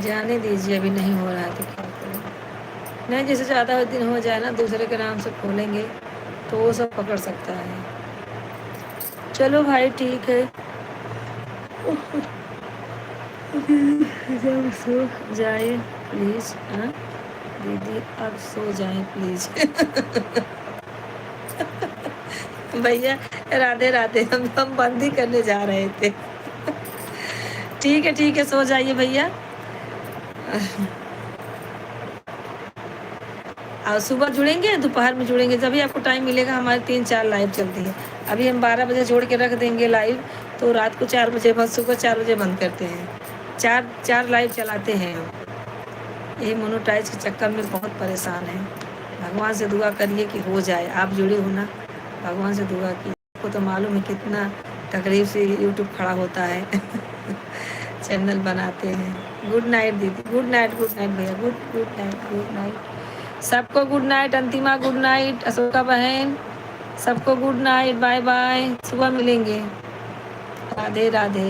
Speaker 1: जाने दीजिए, अभी नहीं हो रहा है तो क्या करें। नहीं, जैसे ज़्यादा दिन हो जाए ना, दूसरे के नाम से खोलेंगे तो वो सब पकड़ सकता है। चलो भाई ठीक है, जब सो जाए प्लीज़। हाँ दीदी, अब सो जाए प्लीज़। भैया राधे राधे, हम बंद ही करने जा रहे थे। ठीक है, सो जाइए भैया। और सुबह जुड़ेंगे, दोपहर में जुड़ेंगे, जब भी आपको टाइम मिलेगा। हमारे 3-4 लाइव चलती है। अभी हम 12 बजे जोड़ के रख देंगे लाइव, तो रात को 4 बजे बंद, सुबह 4 बजे बंद करते हैं। 4 लाइव चलाते हैं हम। ये मोनोटाइज के चक्कर में बहुत परेशान है। भगवान से दुआ करिए कि हो जाए। आप जुड़े हो ना, भगवान से दुआ की। आपको तो मालूम है कितना तकलीफ से यूट्यूब खड़ा होता है। चैनल बनाते हैं। गुड नाइट दीदी, गुड नाइट भैया, गुड नाइट, गुड नाइट सबको, गुड नाइट अंतिमा, गुड नाइट अशोका बहन, सबको गुड नाइट, बाय बाय, सुबह मिलेंगे। राधे राधे।